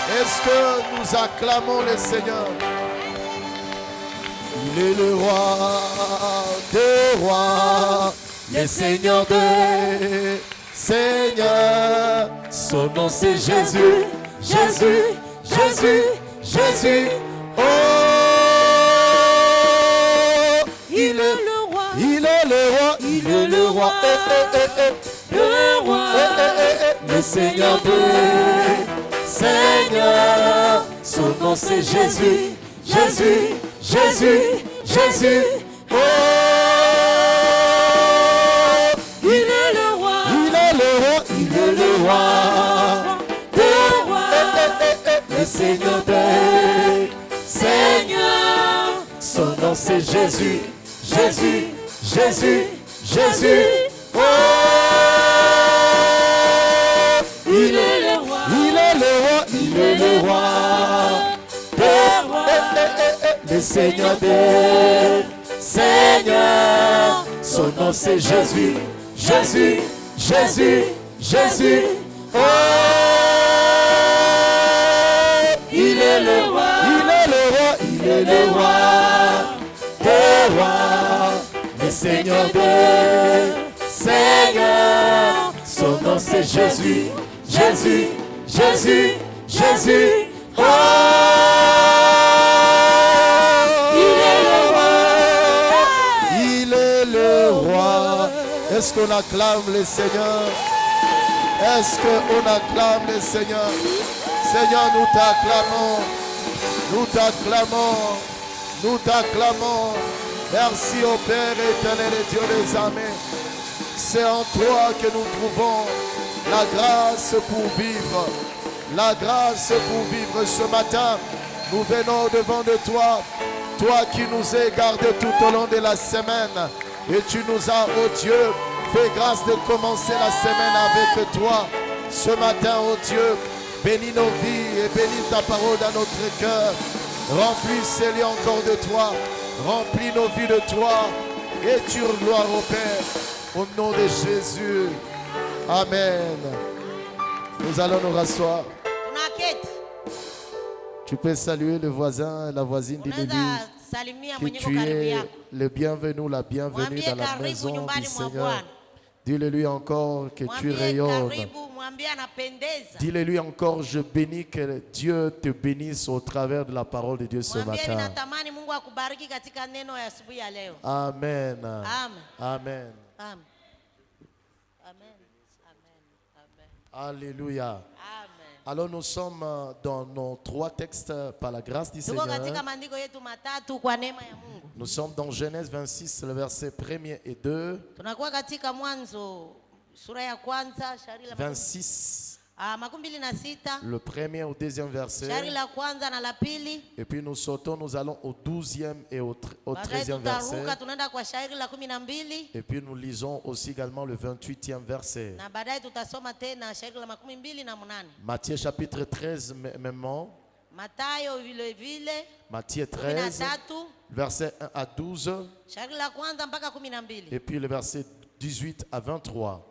Est-ce que nous acclamons le Seigneur? Il est le roi des rois, le Seigneur des seigneurs. Son nom c'est Jésus, Jésus, Jésus, Jésus. Oh, il est le roi, il est le roi, il est le roi, le roi, le Seigneur des seigneurs. Son nom c'est Jésus, Jésus, Jésus, Jésus. Oh, il est le roi, il est le roi, il est le roi des rois, le Seigneur des seigneurs. Son nom c'est Jésus, Jésus, Jésus, Jésus. Oh, il est le roi, il est le roi, il est le roi des rois, le Seigneur des seigneurs. Son nom c'est Jésus, Jésus, Jésus, Jésus. Oh, il est le roi, il est le roi, il est le roi des rois, le Seigneur des seigneurs. Son nom c'est Jésus, Jésus, Jésus, Jésus. Oh, il est le roi, il est le roi. Est-ce qu'on acclame le Seigneur? Est-ce qu'on acclame le Seigneur? Seigneur, nous t'acclamons, nous t'acclamons, nous t'acclamons. Merci au Père éternel et Dieu des armées. C'est en toi que nous trouvons la grâce pour vivre. La grâce pour vivre ce matin. Nous venons devant de toi, toi qui nous as gardés tout au long de la semaine. Et tu nous as, oh Dieu, fait grâce de commencer la semaine avec toi. Ce matin, oh Dieu, bénis nos vies et bénis ta parole dans notre cœur. Remplis ces lieux encore de toi. Remplis nos vies de toi. Et tu gloire au Père. Au nom de Jésus. Amen. Nous allons nous rasseoir. Tu peux saluer le voisin et la voisine, dis-lui que tu es le bienvenu, la bienvenue dans la maison du Seigneur. Dis-le-lui encore que tu rayonnes. Dis-le-lui encore, je bénis, que Dieu te bénisse au travers de la parole de Dieu ce matin. Amen. Amen. Alléluia. Alors nous sommes dans nos trois textes par la grâce du Seigneur. Nous sommes dans Genèse 26, le verset 1er et 2. 26. Le premier au deuxième verset. Et puis nous sautons, nous allons au 12e et au 13e verset. Et puis nous lisons aussi également le 28e verset. Matthieu chapitre 13 même. Matthieu 13, verset 1 à 12. Et puis le verset 18 à 23.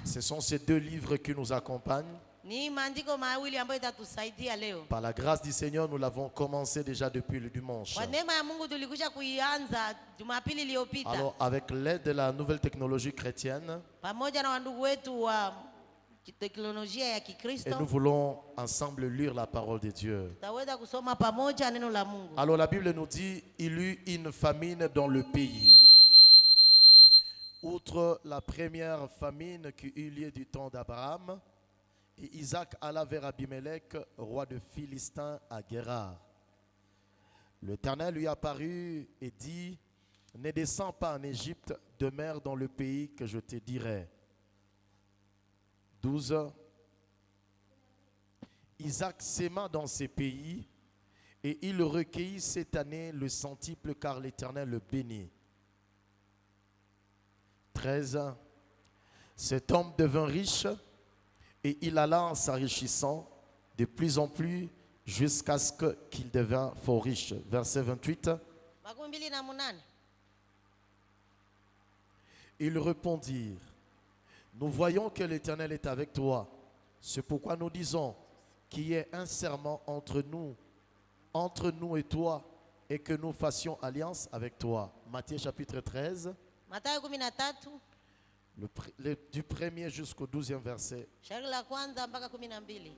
Ce sont ces deux livres qui nous accompagnent. Par la grâce du Seigneur, nous l'avons commencé déjà depuis le dimanche. Alors, avec l'aide de la nouvelle technologie chrétienne, et nous voulons ensemble lire la parole de Dieu. Alors, la Bible nous dit, il y eut une famine dans le pays. Outre la première famine qui eut lieu du temps d'Abraham, et Isaac alla vers Abimelech, roi de Philistins, à Guérar. L'Éternel lui apparut et dit, ne descends pas en Égypte, demeure dans le pays que je te dirai. 12. Isaac s'aima dans ces pays, et il recueillit cette année le centuple, car l'Éternel le bénit. 13. Cet homme devint riche et il alla en s'enrichissant de plus en plus jusqu'à ce qu'il devint fort riche. Verset 28. Ils répondirent, nous voyons que l'Éternel est avec toi. C'est pourquoi nous disons qu'il y ait un serment entre nous et toi, et que nous fassions alliance avec toi. Matthieu chapitre 13, Mathayo 13 du 1er jusqu'au 12e verset. shairi la kwanza mpaka 12.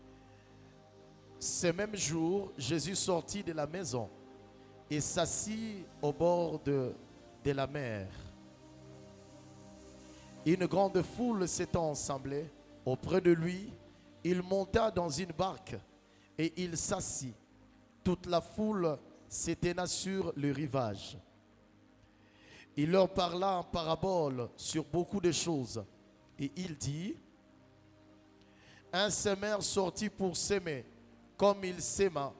Ce même jour, Jésus sortit de la maison et s'assit au bord de la mer. Une grande foule s'étant assemblée auprès de lui, il monta dans une barque et il s'assit. Toute la foule s'éteignit sur le rivage. Il leur parla en parabole sur beaucoup de choses. Et il dit, un semeur sortit pour s'aimer. Comme il s'aima,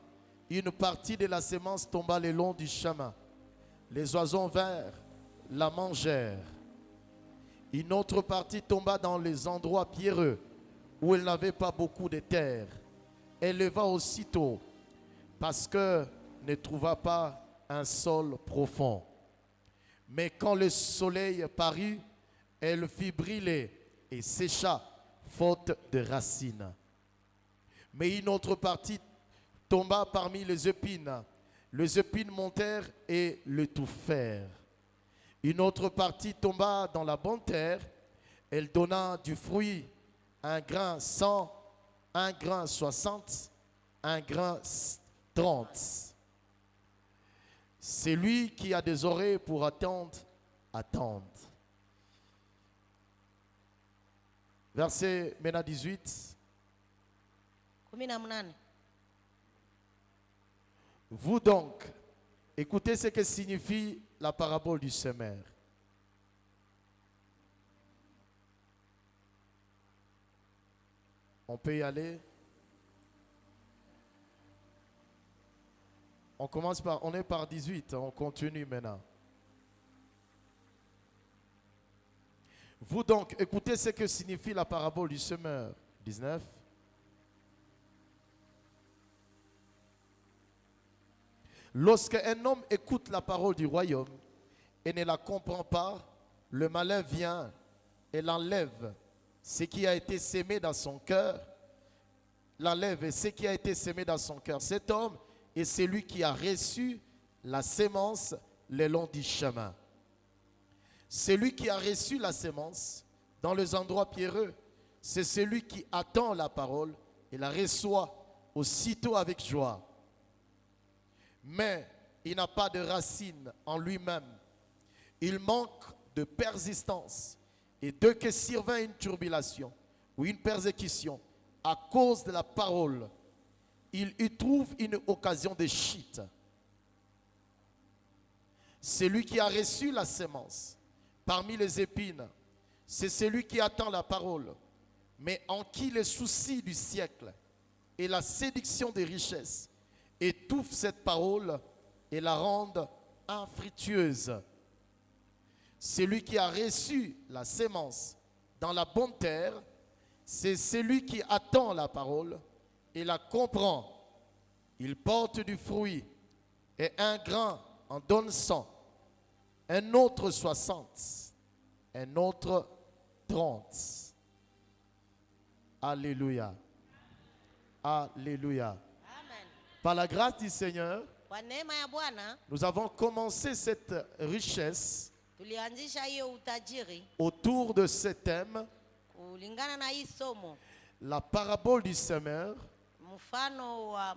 une partie de la semence tomba le long du chemin. Les oiseaux vinrent, la mangèrent. Une autre partie tomba dans les endroits pierreux, où elle n'avait pas beaucoup de terre. Elle leva aussitôt, parce que ne trouva pas un sol profond. Mais quand le soleil parut, elle fit briller et sécha, faute de racines. Mais une autre partie tomba parmi les épines. Les épines montèrent et l'étouffèrent. Une autre partie tomba dans la bonne terre. Elle donna du fruit, un grain 100, un grain 60, un grain 30. C'est lui qui a des oreilles pour attendre. Verset maintenant 18. 18. Vous donc, écoutez ce que signifie la parabole du semeur. On peut y aller. On est par 18, on continue maintenant. Vous donc, écoutez ce que signifie la parabole du semeur. 19. Lorsque un homme écoute la parole du royaume et ne la comprend pas, le malin vient et l'enlève. Ce qui a été sémé dans son cœur, l'enlève et ce qui a été sémé dans son cœur. Cet homme est celui qui a reçu la sémence le long du chemin. Celui qui a reçu la sémence dans les endroits pierreux, c'est celui qui attend la parole et la reçoit aussitôt avec joie. Mais il n'a pas de racine en lui-même. Il manque de persistance. Et dès que survient une turbulation ou une persécution à cause de la parole, il y trouve une occasion de chute. Celui qui a reçu la sémence parmi les épines, c'est celui qui attend la parole, mais en qui les soucis du siècle et la séduction des richesses étouffent cette parole et la rendent infructueuse. Celui qui a reçu la sémence dans la bonne terre, c'est celui qui attend la parole et la comprend. Il porte du fruit, et un grain en donne 100, un autre 60, un autre 30. Alléluia. Alléluia. Amen. Par la grâce du Seigneur, Kwa neema ya Bwana nous avons commencé cette richesse tulianzisha hiyo utajiri autour de ce thème, kulingana na hii somo, la parabole du semeur, mfano wa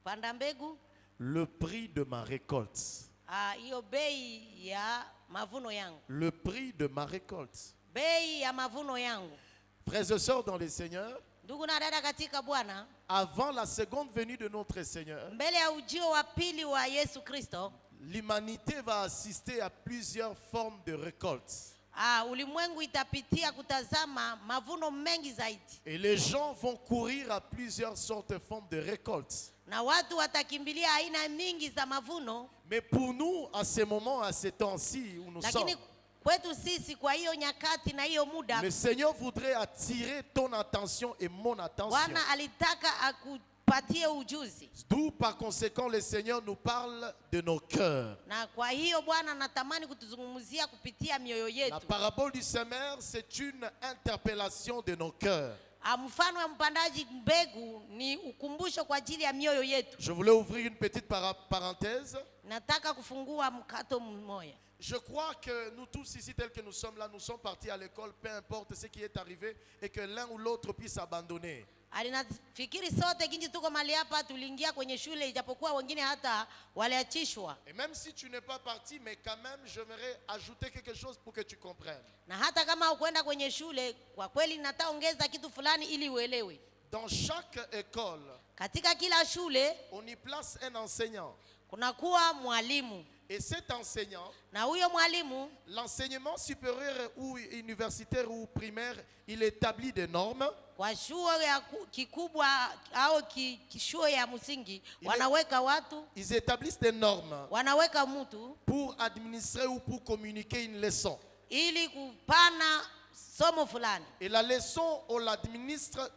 mpanda mbegu, le prix de ma récolte. hiyo bei ya mavuno yangu, Le prix de ma récolte. bei ya mavuno yangu. Frères et sœurs dans le Seigneur, Ndugu na dada katika Bwana, avant la seconde venue de notre Seigneur, mbele ya ujio wa pili wa Yesu Kristo, l'humanité va assister à plusieurs formes de récoltes. ulimwengu itapitia kutazama mavuno mengi zaidi, Et les gens vont courir à plusieurs sortes de formes de récoltes. na watu watakimbilia aina mingi za mavuno. Mais pour nous, à ce moment, à ce temps-ci où nous Lakini sommes, kwetu sisi kwa hiyo nyakati na hiyo muda, le Seigneur voudrait attirer ton attention et mon attention. Bwana alitaka akupatie ujuzi, D'où par conséquent le Seigneur nous parle de nos cœurs. na kwa hiyo Bwana anatamani kutuzungumzia kupitia mioyo La yetu. parabole du semeur, c'est une interpellation de nos cœurs. Mfano wa mpandaji mbegu ni ukumbusho kwa ajili ya mioyo yetu. Je voulais ouvrir une petite parenthèse. Nataka kufungua mkato mmoja. Je crois que nous tous ici, tels que nous sommes là, nous sommes partis à l'école, peu importe ce qui est arrivé, et que l'un ou l'autre puisse abandonner. Alinafikiri sote kinji tuko mali hapa tuliingia kwenye shule ijapokuwa wengine hata waliachishwa. Et même si tu n'es pas parti, mais quand même j'aimerais ajouter quelque chose pour que tu comprennes. Na hata kama ukwenda kwenye shule, kwa kweli nataongeza kitu fulani ili uelewe. Dans chaque école, katika kila shule on y place un enseignant. Kunakuwa mwalimu. Et cet enseignant, na huyo mwalimu, l'enseignement supérieur ou universitaire ou primaire, il établit des normes. Kwa shule ya kikubwa au shule ya msingi wanaweka watu, ils établissent des normes wanaweka mtu pour administrer ou pour communiquer une leçon. Ili kupana somo fulani. Et la leçon on l'administre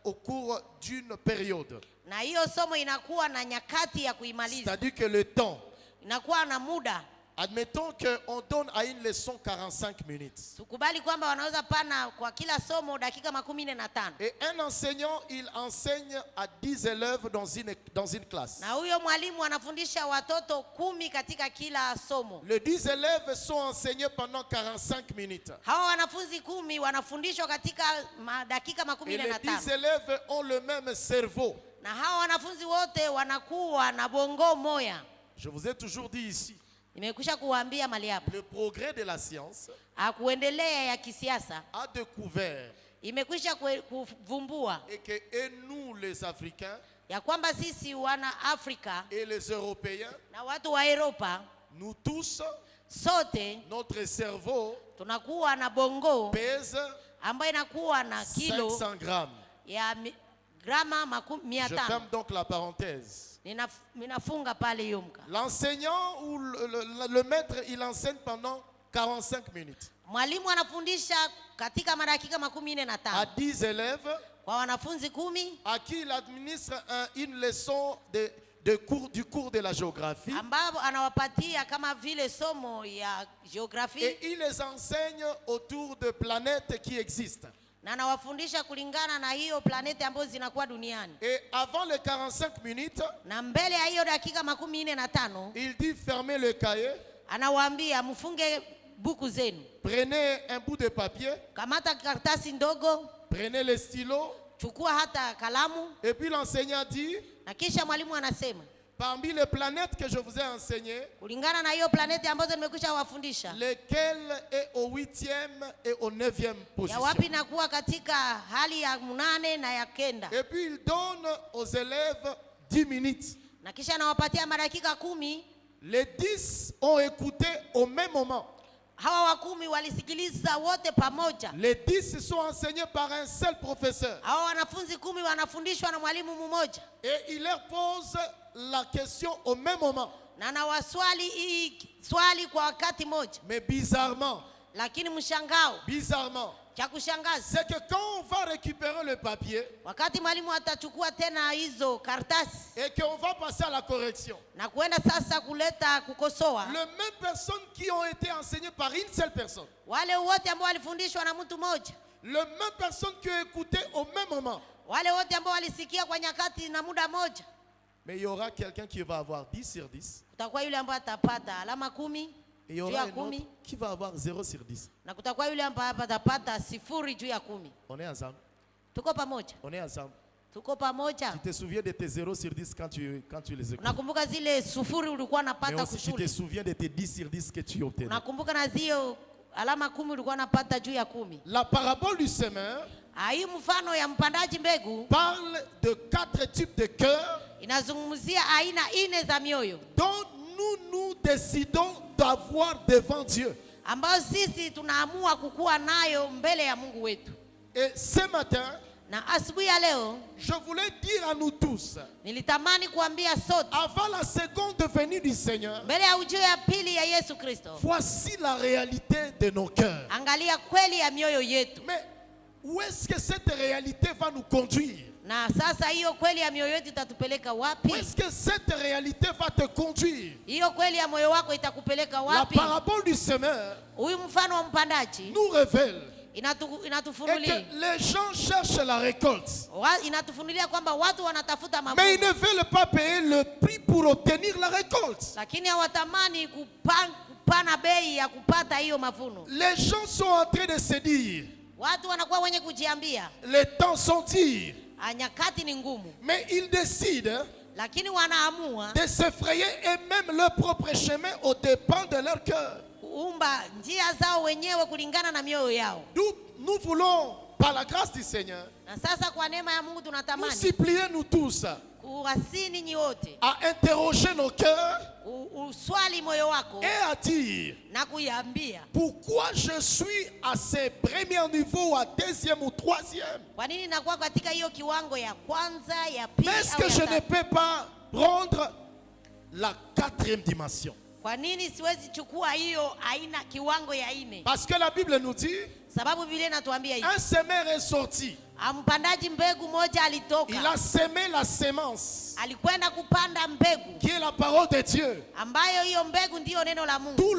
au cours d'une période. Na hiyo somo inakuwa na nyakati ya kuimaliza. C'est-à-dire que le temps, inakuwa na muda. Admettons qu'on donne à une leçon 45 minutes. Tukubali kwamba wanaweza pana kwa kila somo dakika 45. Et un enseignant, il enseigne à 10 élèves dans une classe. Na huyo mwalimu anafundisha watoto 10 katika kila somo. Les 10 élèves sont enseignés pendant 45 minutes. Hawa wanafunzi 10 wanafundishwa katika dakika 45. Et les 10 élèves ont le même cerveau. Na hawa wanafunzi wote wanakuwa na bongo moya. Je vous ai toujours dit ici. Nimekwisha kuambia mali hapa. Le progrès de la science kuendelea ya kisiasa a découvert imekwisha kuvumbua et que nous les Africains ya kwamba sisi wana Afrika et les Européens, na watu wa Europa, nous tous, sote notre cerveau tunakuwa na bongo pèse ambayo inakuwa na kilo 500 grammes. Ya grama 500. Je ferme donc la parenthèse. L'enseignant ou le maître, il enseigne pendant 45 minutes. Mwalimu anafundisha katika madakika 45. À 10 élèves kwa wanafunzi 10 à qui il administre une leçon du cours de la géographie. Ambao anawapatia kama vile somo ya géographie. Et il les enseigne autour de planètes qui existent. Na anawafundisha kulingana na hiyo planeti ambazo zinakuwa duniani. Et avant les 45 minutes, na mbele ya hiyo dakika 45, il dit fermez le cahier. Anawaambia mfunge buku zenu. Prenez un bout de papier. Kamata karatasi ndogo. Prenez le stylo. Chukua hata kalamu. Et puis l'enseignant dit, na kisha mwalimu anasema, parmi les planètes que je vous ai enseignées, kulingana na hiyo planeti ambazo nimekwisha wafundisha, lequel est au 8e et au 9e position. Ya wapi nakuwa katika hali ya 8 na ya 9. Et puis il donne aux élèves 10 minutes. Na kisha anawapatia madakika 10. Les 10 ont écouté au même moment. Hawa wa 10 walisikiliza wote pamoja. Les 10 sont enseignés par un seul professeur. Hawa wanafunzi 10 wanafundishwa na mwalimu mmoja. Et il leur pose la question au même moment. Na nawaswali swali kwa wakati moja. Mais bizarrement, lakini mshangao, bizarrement, cha kushangaza, c'est que quand on va récupérer le papier, wakati mwalimu atachukua tena hizo karatasi, et qu'on va passer à la correction, na kuenda sasa kuleta kukosoa, les mêmes personnes qui ont été enseignées par une seule personne, wale wote ambao walifundishwa na mtu mmoja, les mêmes personnes qui ont écouté au même moment, wale wote ambao walisikia kwa nyakati na muda moja, mais il y aura quelqu'un qui va avoir 10 sur 10. Kutakuwa yule ambaye atapata alama 10. Et il y aura un autre qui va avoir 0 sur 10. Na kutakuwa yule ambaye atapata 0 juu ya 10. On est ensemble. Tuko pamoja. On est ensemble. Tuko pamoja. Tu te souviens de tes 0 sur 10 quand tu les écoutes. Nakumbuka zile 0 ulikuwa unapata kushule. Mais aussi tu te souviens de tes 10 sur 10 que tu obtiens. Nakumbuka na zio alama 10 ulikuwa unapata juu ya 10. La parabole du semeur hii mfano ya mpandaji mbegu parle de 4 types de cœurs. Inazungumzia aina 4 za mioyo. Donc nous décidons d'avoir devant Dieu. Ambayo sisi tunaamua kukua nayo mbele ya Mungu wetu. Et ce matin, na asubuhi ya leo, je voulais dire à nous tous, nilitamani kuambia sote, avant la seconde venue du Seigneur, mbele ya ujio ya pili ya Yesu Kristo, voici la réalité de nos cœurs. Angalia kweli ya mioyo yetu. Mais où est-ce que cette réalité va nous conduire? Na sasa hiyo kweli ya mioyo yetu itatupeleka wapi? Où est-ce que cette réalité va te conduire? Hiyo kweli ya moyo wako itakupeleka wapi? La parabole du semeur Huyu mfano wa mpandaji nous révèle et inatufunulia que les gens cherchent la récolte. inatufunulia kwamba watu wanatafuta Mais ils mavuno ne veulent pas payer le prix pour obtenir la récolte. lakini hawatamani kupana bei ya kupata hiyo mavuno. Les gens sont en train de se dire, Watu wanakuwa wenye kujiambia les temps sont durs. nyakati ni ngumu, Mais ils décident lakini wanaamua de se frayer eux-mêmes leur propre chemin aux dépens de leur cœur. kuumba njia zao wenyewe kulingana na mioyo yao. Nous voulons, par la grâce du Seigneur, Na sasa kwa neema ya Mungu nous tunatamani supplier nous tous kuwasii ninyi wote à interroger nos cœurs uswali moyo wako et à dire na kuiambia pourquoi je suis à ce premier niveau, à deuxième ou troisième. kwa nini nakuwa katika hiyo kiwango ya kwanza, ya pili Mais est-ce au que ya je ne tatu? peux pas prendre la quatrième dimension? Kwa nini siwezi chukua hiyo aina kiwango ya ine? Parce que la Bible nous dit, Sababu Biblia inatuambia hivi. un semeur est sorti. Mpandaji mbegu moja alitoka. Il a semé la sémence, Alikwenda kupanda mbegu qui est la parole de Dieu. ambayo hiyo mbegu ndiyo neno la Mungu. Tous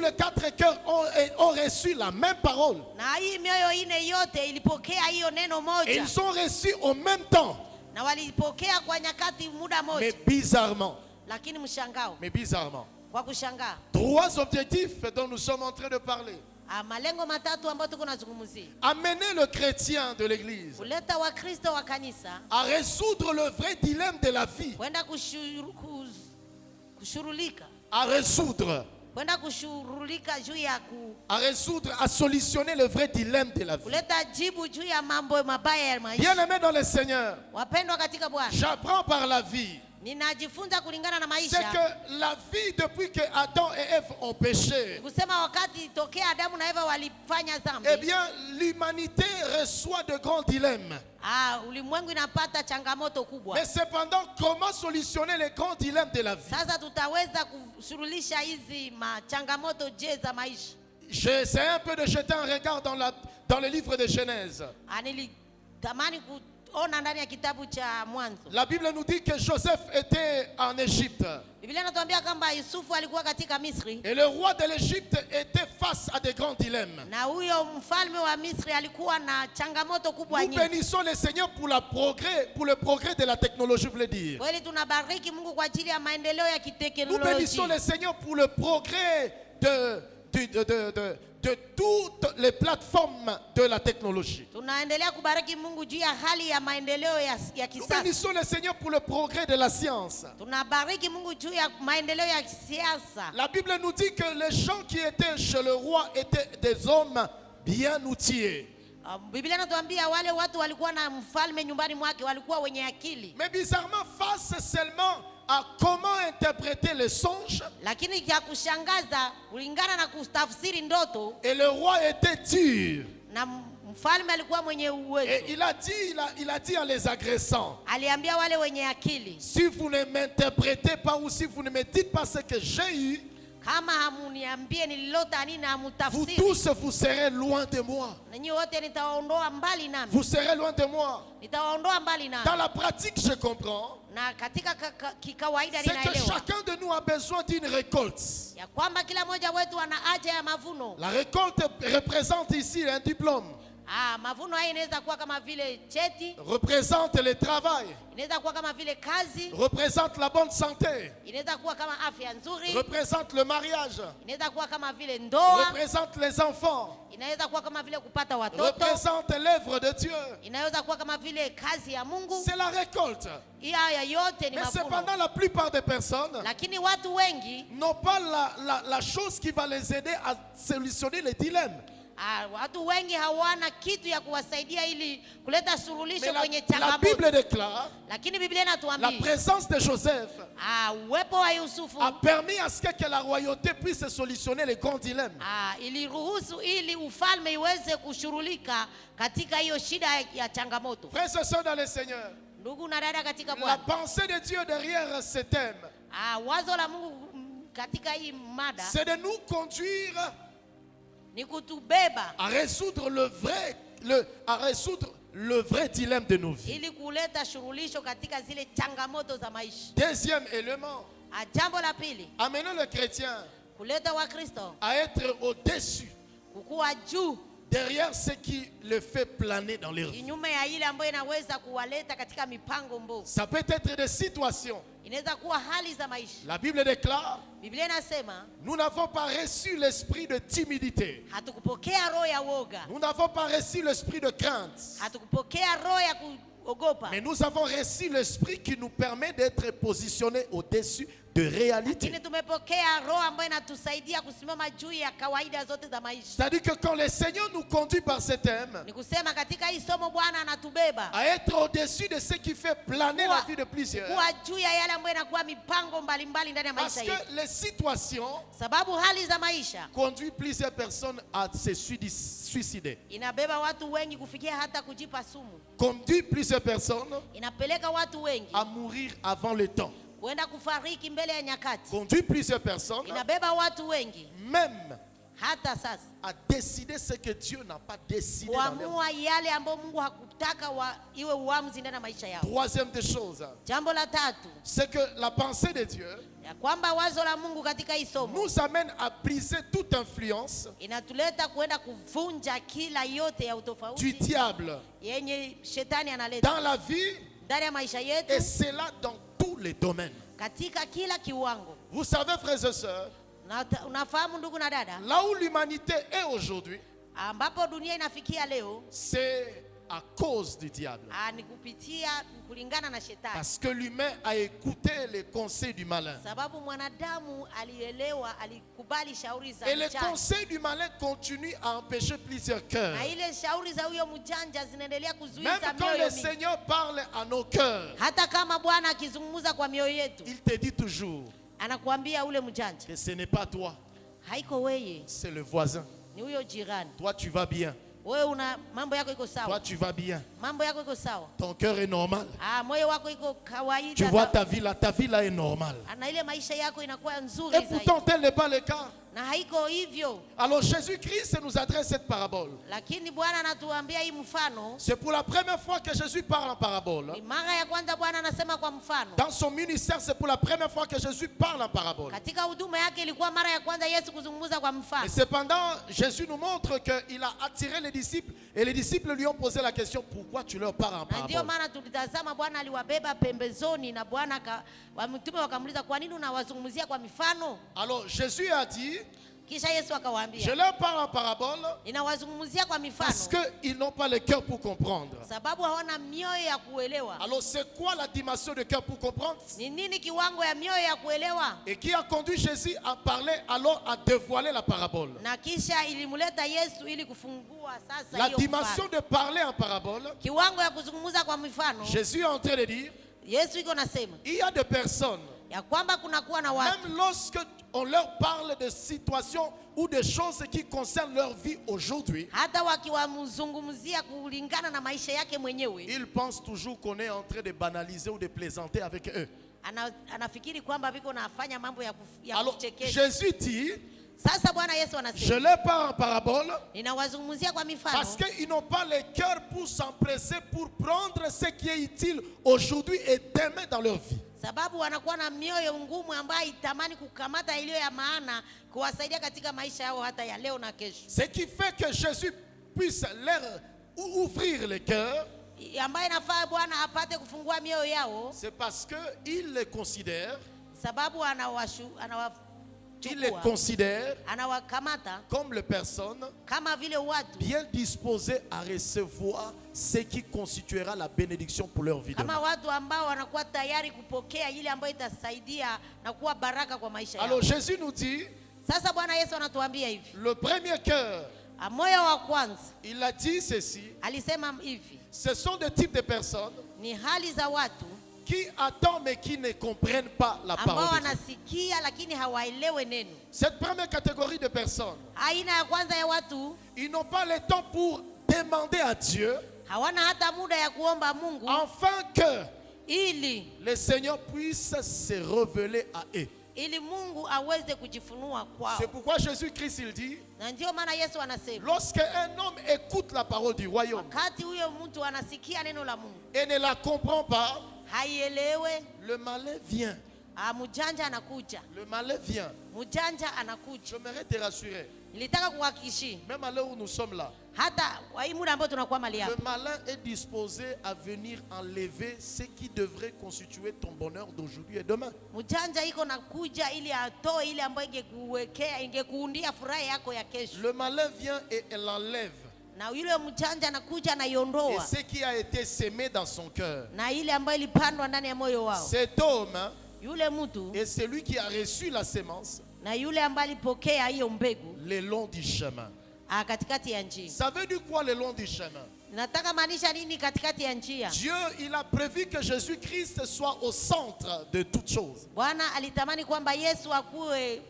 les quatre cœurs ont reçu la même parole. Na hii mioyo ine yote ilipokea hiyo neno Et moja. ils ont reçu au même temps. Na walipokea kwa nyakati muda Mais moja. bizarrement, Lakini mshangao, kwa kushangaa. trois objectifs dont nous sommes en train de parler. Malengo matatu ambayo tuko nazungumzia. Amener le chrétien de l'église Kuleta Wakristo wa kanisa à résoudre le vrai dilemme de la vie. kwenda kushurulika. À résoudre, Kwenda kushurulika juu ya à solutionner le vrai dilemme de la vie. kuleta jibu juu ya mambo mabaya ya maisha. Bien-aimés dans le Seigneur, Wapendwa katika Bwana, j'apprends par la vie. ninajifunza kulingana na C'est maisha. que la vie, depuis que Adam et Ève ont péché, Kusema wakati tokea Adamu na Eva walifanya dhambi, eh bien, l'humanité reçoit de grands dilemmes. ulimwengu inapata changamoto kubwa. Mais cependant, comment solutionner les grands dilemmes de la vie? Sasa tutaweza kusuluhisha hizi changamoto je za maisha? J'essaie un peu de jeter un regard dans le livre de Genèse. Nilitamani kuona ndani ya kitabu cha Mwanzo. La Bible nous dit que Joseph était en Égypte. Biblia inatuambia kwamba Yusufu alikuwa katika Misri. Et le roi de l'Égypte était face à des grands dilemmes. Na huyo mfalme wa Misri alikuwa na changamoto kubwa Nous nyingi. bénissons le Seigneur pour le progrès de la technologie, je voulais dire. Kweli tunabariki Mungu kwa ajili ya maendeleo ya Nous kiteknolojia. bénissons le Seigneur pour le progrès de toutes les plateformes de la technologie. Tunaendelea kubariki Mungu juu ya hali ya maendeleo ya Nous kisasa. bénissons le Seigneur pour le progrès de la science. Tunabariki Mungu juu ya maendeleo ya siasa. La Bible nous dit que les gens qui étaient chez le roi étaient des hommes bien outillés. Biblia inatuambia wale watu walikuwa na mfalme nyumbani mwake walikuwa wenye akili. Mais bizarrement, face seulement à comment interpréter les songes, Lakini ya kushangaza kulingana na kutafsiri ndoto, et le roi était dur. na mfalme alikuwa mwenye uwezo. Et il a dit en les agressant, Aliambia wale wenye akili, si vous ne m'interprétez pas ou si vous ne me dites pas ce que j'ai eu, kama hamuniambie nililota nini na vous hamutafsiri, tous vous serez loin de moi. nanyi wote nitawaondoa mbali nami. Vous serez loin de moi. Nitawaondoa mbali nami. Dans la pratique, je comprends. Na katika kikawaida C'est que ninaelewa chacun de nous a besoin d'une récolte. ya kwamba kila mmoja wetu ana haja ya mavuno. La récolte représente ici un diplôme, Mavuno haya inaweza kuwa kama vile cheti, représente le travail, inaweza kuwa kama vile kazi, représente la bonne santé, inaweza kuwa kama afya nzuri, représente le mariage, inaweza kuwa kama vile ndoa, représente les enfants, inaweza kuwa kama vile kupata watoto, représente l'œuvre de Dieu. inaweza kuwa kama vile kazi ya Mungu. C'est la récolte. Haya yote ni Mais mavuno. cependant, la plupart des personnes Lakini watu wengi n'ont pas la chose qui va les aider à solutionner les dilemmes. watu wengi hawana kitu ya kuwasaidia ili kuleta suluhisho Mais kwenye la changamoto. Bible déclare, Lakini Biblia la inatuambia présence de Joseph uwepo wa Yusufu a permis à ce que la royauté puisse solutionner les grands dilemmes. iliruhusu ili ufalme iweze kushughulika katika hiyo shida ya changamoto. Frères et sœurs dans le Seigneur, Ndugu na dada katika la Bwana, pensée de Dieu derrière ce thème, wazo la Mungu katika hii mada c'est de nous conduire ni kutubeba à résoudre le vrai dilemme de nos vies. ili kuleta shurulisho katika zile changamoto za maisha. Deuxième élément, Jambo la pili, amenons le chrétien kuleta Wakristo à être au-dessus kukuwa juu derrière ce qui le fait planer dans les rues. kinyume ya ile ambayo inaweza kuwaleta katika mipango mbovu. Ça peut être des situations. Inaweza kuwa hali za maisha. La Bible déclare, Biblia inasema nous n'avons pas reçu l'esprit de timidité. hatukupokea roho ya woga. Nous n'avons pas reçu l'esprit de crainte. Hatukupokea roho ya kuogopa. Mais nous avons reçu l'esprit qui nous permet d'être positionnés au-dessus de réalité. Lakini tumepokea roho ambayo inatusaidia kusimama juu ya kawaida zote za maisha. C'est-à-dire que quand le Seigneur nous conduit par ce thème, Ni kusema katika hii somo Bwana anatubeba à être au-dessus de ce qui fait planer la vie de plusieurs. kuwa juu ya yale ambayo inakuwa mipango mbalimbali ndani ya Parce maisha que yetu. les situations Sababu hali za maisha conduisent plusieurs personnes à se suicider. inabeba watu wengi kufikia hata kujipa sumu. Conduisent plusieurs personnes Inapeleka watu wengi à mourir avant le temps. kuenda kufariki mbele ya nyakati. Conduit plusieurs personnes Inabeba watu wengi même hata sasa à décider ce que Dieu n'a pas décidé dans leur vie. kuamua yale ambayo Mungu hakutaka iwe uamuzi ndani ya maisha yao. Troisième des choses, Jambo la tatu, c'est que la pensée de Dieu ya kwamba wazo la Mungu katika hii somo nous amène à briser toute influence inatuleta kuenda kuvunja kila yote ya du utofauti diable yenye shetani analeta dans la vie, ndani ya maisha et yetu cela dans tous les domaines. katika kila kiwango. Vous savez, frères et sœurs, Unafahamu ndugu na dada, là où l'humanité est aujourd'hui, ambapo dunia inafikia leo c'est à cause du diable. ni kupitia kulingana na shetani. Parce que l'humain a écouté les conseils du malin. Sababu mwanadamu alielewa, alikubali shauri za Et les mjanja. conseils du malin continuent à empêcher plusieurs cœurs. Na ile shauri za huyo mjanja zinaendelea Même kuzuiza quand mioyo le mingi. Seigneur parle à nos cœurs, Hata kama Bwana akizungumza kwa mioyo yetu, il te dit toujours anakuambia ule mjanja que ce n'est pas toi, haiko weye, c'est le voisin. ni huyo jirani. Toi, tu vas bien. Wewe una mambo yako iko Toi, sawa, tu vas bien. mambo yako iko sawa, Ton cœur est normal. moyo wako iko Tu kawaida, vois ta vie là est normale. na ile maisha yako inakuwa nzuri Et zaidi. pourtant, tel n'est pas le cas. Na haiko hivyo, Alors Jésus-Christ nous adresse cette parabole. lakini Bwana anatuambia hii mfano. C'est pour la première fois que Jésus parle en parabole. Ni mara ya kwanza Bwana anasema kwa mfano. Dans son ministère, c'est pour la première fois que Jésus parle en parabole. Katika huduma yake ilikuwa mara ya kwanza Yesu kuzungumza kwa Et mfano. cependant, Jésus nous montre qu'il a attiré les disciples et les disciples lui ont posé la question, pourquoi tu leur parles en Na ndio parabole? maana tulitazama Bwana aliwabeba pembezoni na Bwana mtume wakamuuliza, kwa nini unawazungumzia kwa mifano? Alors Jésus a dit, Kisha Yesu je akawaambia, leur parle en parabole ninawazungumzia kwa parce mifano qu'ils n'ont pas le cœur pour comprendre. sababu hawana mioyo ya kuelewa. Alors c'est quoi la dimension de cœur pour comprendre? Ni nini kiwango ya mioyo ya kuelewa? Et qui a conduit Jésus à parler, alors à dévoiler la parabole. Na kisha ilimuleta Yesu ili kufungua sasa La hiyo dimension mfano. de parler en parabole, Kiwango ya kuzungumza kwa mifano, Jésus est en train de dire, Yesu iko nasema il y a des personnes, ya kwamba kunakuwa na watu même lorsque on leur parle de situations ou de choses qui concernent leur vie aujourd'hui, hata wakiwamzungumzia kulingana na maisha yake mwenyewe, ils pensent toujours qu'on est en train de banaliser ou de plaisanter avec eux. anafikiri kwamba viko nafanya mambo ya Alors kuchekesha. Jésus dit, Sasa Bwana Yesu je anasema, leur parle en parabole ninawazungumzia kwa mifano parce qu'ils n'ont pas le cœur pour s'empresser, pour prendre ce qui est utile aujourd'hui et demain dans leur vie. sababu wanakuwa na mioyo ngumu ambayo itamani kukamata iliyo ya maana kuwasaidia katika maisha yao hata ya leo na kesho. Ce qui fait que Jésus puisse leur ouvrir le cœur, Ambayo inafaa Bwana apate kufungua mioyo yao, c'est parce qu'il les considère, sababu il les considère anawakamata comme les personnes kama vile watu, bien disposées à recevoir ce qui constituera la bénédiction pour leur vie. kama watu ambao wanakuwa tayari kupokea ile ambayo itasaidia na kuwa baraka kwa maisha yao. Alors Jésus nous dit, Sasa Bwana Yesu anatuambia hivi, le premier cœur, moyo wa kwanza il a dit ceci, alisema hivi, ce sont des types de personnes ni hali za watu qui attendent mais qui ne comprennent pas la ambao parole de Dieu. wanasikia lakini hawaelewe neno. Cette première catégorie de personnes, Aina ya kwanza ya watu ils n'ont pas le temps pour demander à Dieu hawana hata muda ya kuomba Mungu afin que ili le Seigneur puisse se révéler à eux. Mungu aweze kujifunua kwao. C'est pourquoi Jésus-Christ il dit, Na ndio maana Yesu anasema, lorsqu'un homme écoute la parole du royaume wakati huyo mtu anasikia neno la Mungu et ne la comprend pas, haielewe, le malin vient. mjanja anakuja, Le malin vient. mjanja anakuja. J'aimerais te rassurer, Nilitaka kuhakikishia même à l'heure où nous sommes là, hata kwa hii muda ambao tunakuwa mali Le hapa. malin est disposé à venir enlever ce qui devrait constituer ton bonheur d'aujourd'hui et demain. Mjanja iko na kuja ili atoe ile ambayo ingekuwekea ingekuundia furaha yako ya kesho. Le malin vient et elle enlève. Na yule mjanja anakuja Et anaiondoa. ce qui a été semé dans son cœur. Na ile ambayo ilipandwa ndani ya moyo wao. Cet homme Yule mtu est celui qui a reçu la sémence na yule ambaye alipokea hiyo mbegu le long du chemin. katikati ya njia. Ça veut dire quoi le long du chemin? Nataka maanisha nini katikati ya njia? Dieu, il a prévu que Jésus-Christ soit au centre de toutes choses. Bwana alitamani kwamba Yesu akuwe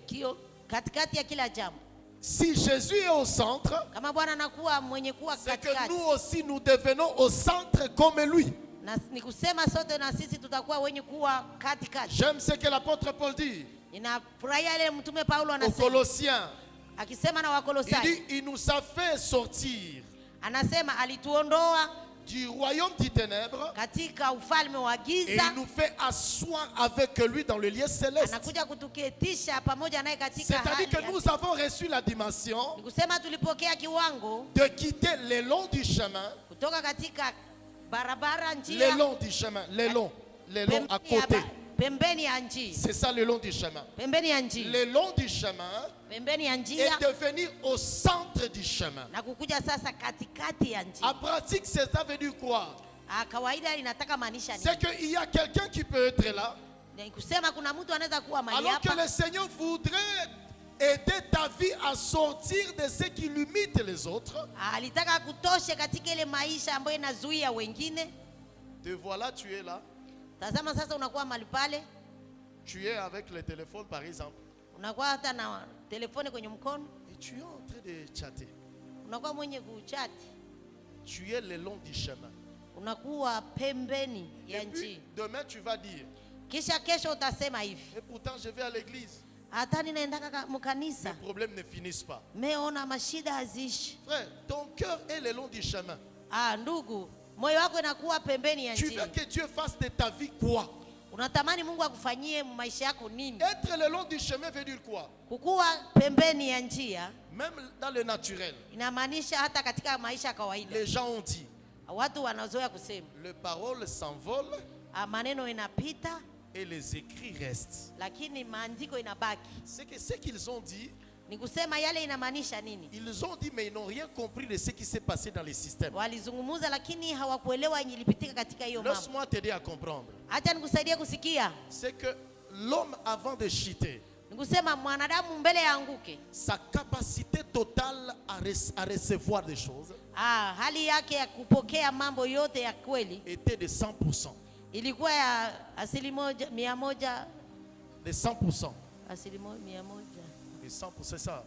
katikati ya kila jambo. Si Jésus est au centre, Kama Bwana anakuwa mwenye kuwa c'est que katikati. nous aussi nous devenons au centre comme lui. Na ni kusema sote na sisi tutakuwa wenye kuwa katikati. J'aime ce que l'apôtre Paul dit Ninafurahia ile mtume Paulo aux anasema. Colossiens. Akisema na Il Wakolosai. dit, il nous a fait sortir Anasema alituondoa du royaume des ténèbres katika ufalme wa et giza. il nous fait asseoir avec lui dans le lieu céleste. Anakuja kutuketisha pamoja naye katika C'est-à-dire que hali. nous avons reçu la dimension Ni kusema tulipokea kiwango de quitter le long du chemin, kutoka katika barabara le njia long du chemin, le long à pembeni ya côté. pembeni ya njia. C'est ça le long du chemin. Pembeni ya njia. Le long du chemin Pembeni ya et njia devenir au centre du chemin. na kukuja sasa katikati ya En njia. pratique, ça veut dire quoi? Kawaida inataka maanisha nini? C'est qu'il y a quelqu'un qui peut être là, Ni kusema kuna mtu anaweza kuwa mahali alors que hapa. le Seigneur voudrait aider ta vie à sortir de ce qui limite les autres. Alitaka kutoshe katika ile maisha ambayo inazuia wengine. Te voilà, tu es là, Tazama sasa unakuwa mahali pale, tu es avec le téléphone par exemple, unakuwa hata na telefoni kwenye mkono, et tu es en train de chatter. unakuwa mwenye kuchati, Tu es le long du chemin. unakuwa pembeni ya Et njia. puis, demain, tu vas dire, Kisha kesho utasema hivi, et pourtant je vais à l'église. hata ninaendaka Les mkanisa, problèmes ne finissent pas. meona mashida hazishi. Frère, ton cœur est le long du chemin. Ndugu, moyo wako inakuwa pembeni ya Tu veux njia. que Dieu fasse de ta vie quoi? Unatamani Mungu akufanyie maisha yako nini? Être le long du chemin veut dire quoi? Kukuwa pembeni ya njia Même dans le naturel, inamaanisha hata katika maisha ya kawaida les gens ont dit, watu wanazoea kusema les paroles s'envolent maneno inapita, et les écrits restent. lakini maandiko inabaki. C'est que ce qu'ils ont dit, Ni kusema yale inamaanisha nini? ils ont dit, mais ils n'ont rien compris de ce qui s'est passé dans les systèmes. Walizungumuza lakini hawakuelewa yenye ilipitika katika hiyo mambo. Laisse-moi t'aider à comprendre. Acha nikusaidie kusikia. C'est que l'homme, avant de chuter, Ni kusema mwanadamu mbele ya anguke, sa capacité totale à recevoir des choses hali yake ya kupokea mambo yote ya kweli était de 100%. ilikuwa ya asilimia 100. De 100%. Asilimia 100. De 100%, c'est ça.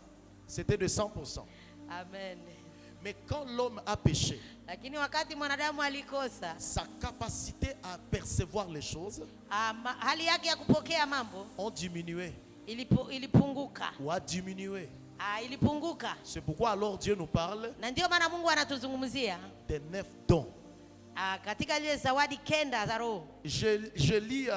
C'était de 100%. Amen. Mais quand l'homme a péché, Lakini wakati mwanadamu alikosa, sa capacité à percevoir les choses hali yake ya kupokea mambo ont diminué ilipunguka. ou a diminué. Ilipunguka. C'est pourquoi alors Dieu nous parle Na ndio maana Mungu anatuzungumzia des 9 dons. katika ile zawadi kenda za roho. Je lis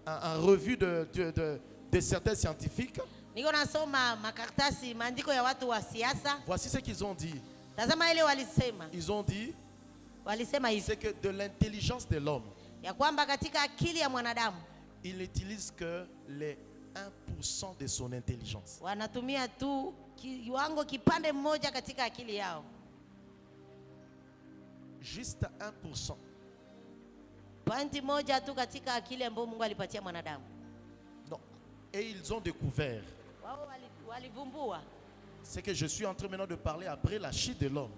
un revue de certains scientifiques. Niko nasoma makaratasi maandiko ya watu wa siasa. Voici ce qu'ils ont dit. Tazama ile walisema. Ils ont dit, Walisema hivi, c'est que de l'intelligence de l'homme, ya kwamba katika akili ya mwanadamu il n'utilise que les 1% de son intelligence. wanatumia tu kiwango kipande mmoja katika akili yao. Juste 1%. Pointi moja tu katika akili ambayo Mungu alipatia mwanadamu. Non. Et ils ont découvert. Wao walivumbua. C'est que je suis en train maintenant de parler après la chute de l'homme.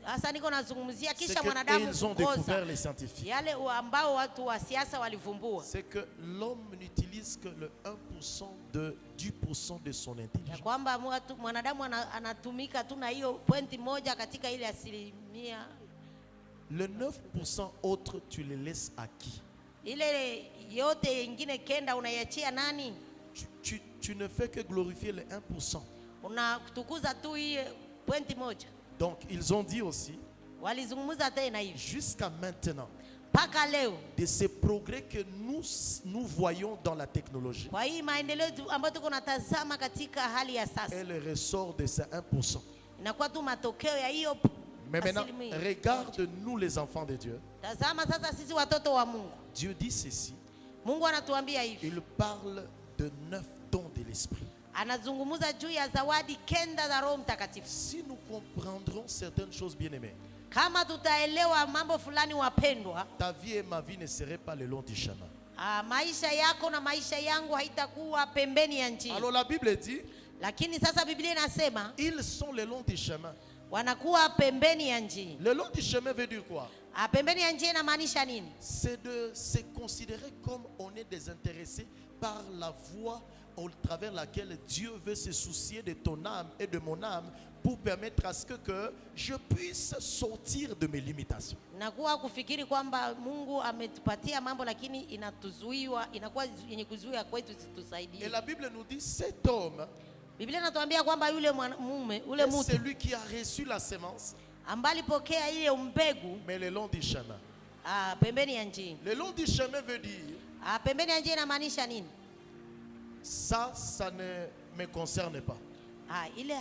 Sasa niko nazungumzia C'est kisha que mwanadamu ils ont kukosa. découvert les scientifiques. Yale ambao watu wa siasa walivumbua. C'est que l'homme n'utilise que le 1% de 10% de son Ya intelligence. kwamba mwanadamu anatumika tu na hiyo pointi moja katika ile asilimia. Le 9% autre, tu les laisses à qui? Ile yote ingine kenda unaiachia nani? Tu ne fais que glorifier le 1%. Unatukuza tu hiyo pointi moja. Donc ils ont dit aussi, Walizungumza tena hivi. jusqu'à maintenant, Paka leo, de ces progrès que nous voyons dans la technologie, kwa hii maendeleo ambayo tuko natazama katika hali ya sasa, elle ressort de ces 1%. inakuwa tu matokeo ya hiyo Mais maintenant, asilimia. regarde nous les enfants de Dieu. Tazama sasa sisi watoto wa Mungu. Dieu dit ceci. Mungu anatuambia hivi. Il parle de 9 dons de l'esprit. Anazungumza juu ya zawadi kenda za Roho Mtakatifu. Si nous comprendrons certaines choses, bien-aimés, Kama tutaelewa mambo fulani wapendwa, ta vie et ma vie ne seraient pas le long du chemin. maisha yako na maisha yangu haitakuwa pembeni ya njia. Alors la Bible dit, Lakini sasa Biblia inasema ils sont le long du chemin. wanakuwa pembeni ya njia. Le long du chemin veut dire quoi? Pembeni ya njia inamaanisha nini? C'est de se considérer comme on est désintéressé par la voie au travers laquelle Dieu veut se soucier de ton âme et de mon âme pour permettre à ce que je puisse sortir de mes limitations. Nakuwa kufikiri kwamba Mungu ametupatia mambo lakini inatuzuiwa, inakuwa yenye kuzuia kwetu Et situsaidie. la Bible nous dit, cet homme Biblia inatuambia kwamba yule mwanamume, ule est mtu celui qui a reçu la semence, ambaye alipokea ile mbegu mais le long du chemin. pembeni ya njia. Le long du chemin veut dire, Pembeni ya njia inamaanisha nini? ça ne me concerne pas. Ile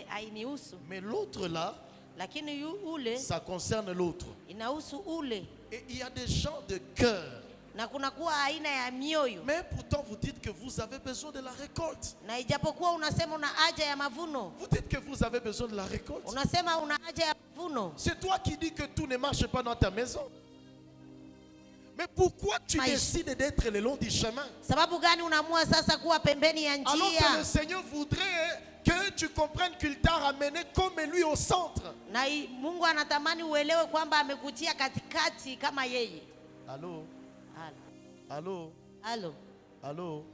hainihusu, Mais l'autre là, lakini ule ça concerne l'autre. inahusu ule, Et il y a des gens de cœur. na kunakuwa aina ya mioyo. Mais pourtant, vous dites que vous avez besoin de la récolte. Na ijapokuwa unasema una haja ya mavuno, Vous dites que vous avez besoin de la récolte. unasema una haja ya mavuno, C'est toi qui dis que tout ne marche pas dans ta maison. Mais pourquoi tu Maïs. décides d'être le long du chemin? sababu gani unaamua sasa kuwa pembeni ya Alors que le njia? Seigneur voudrait que tu comprennes qu'il t'a ramené comme lui au centre. Na Mungu anatamani uelewe kwamba amekutia katikati kama yeye. Allô? Halo. Allô? Halo. Allô?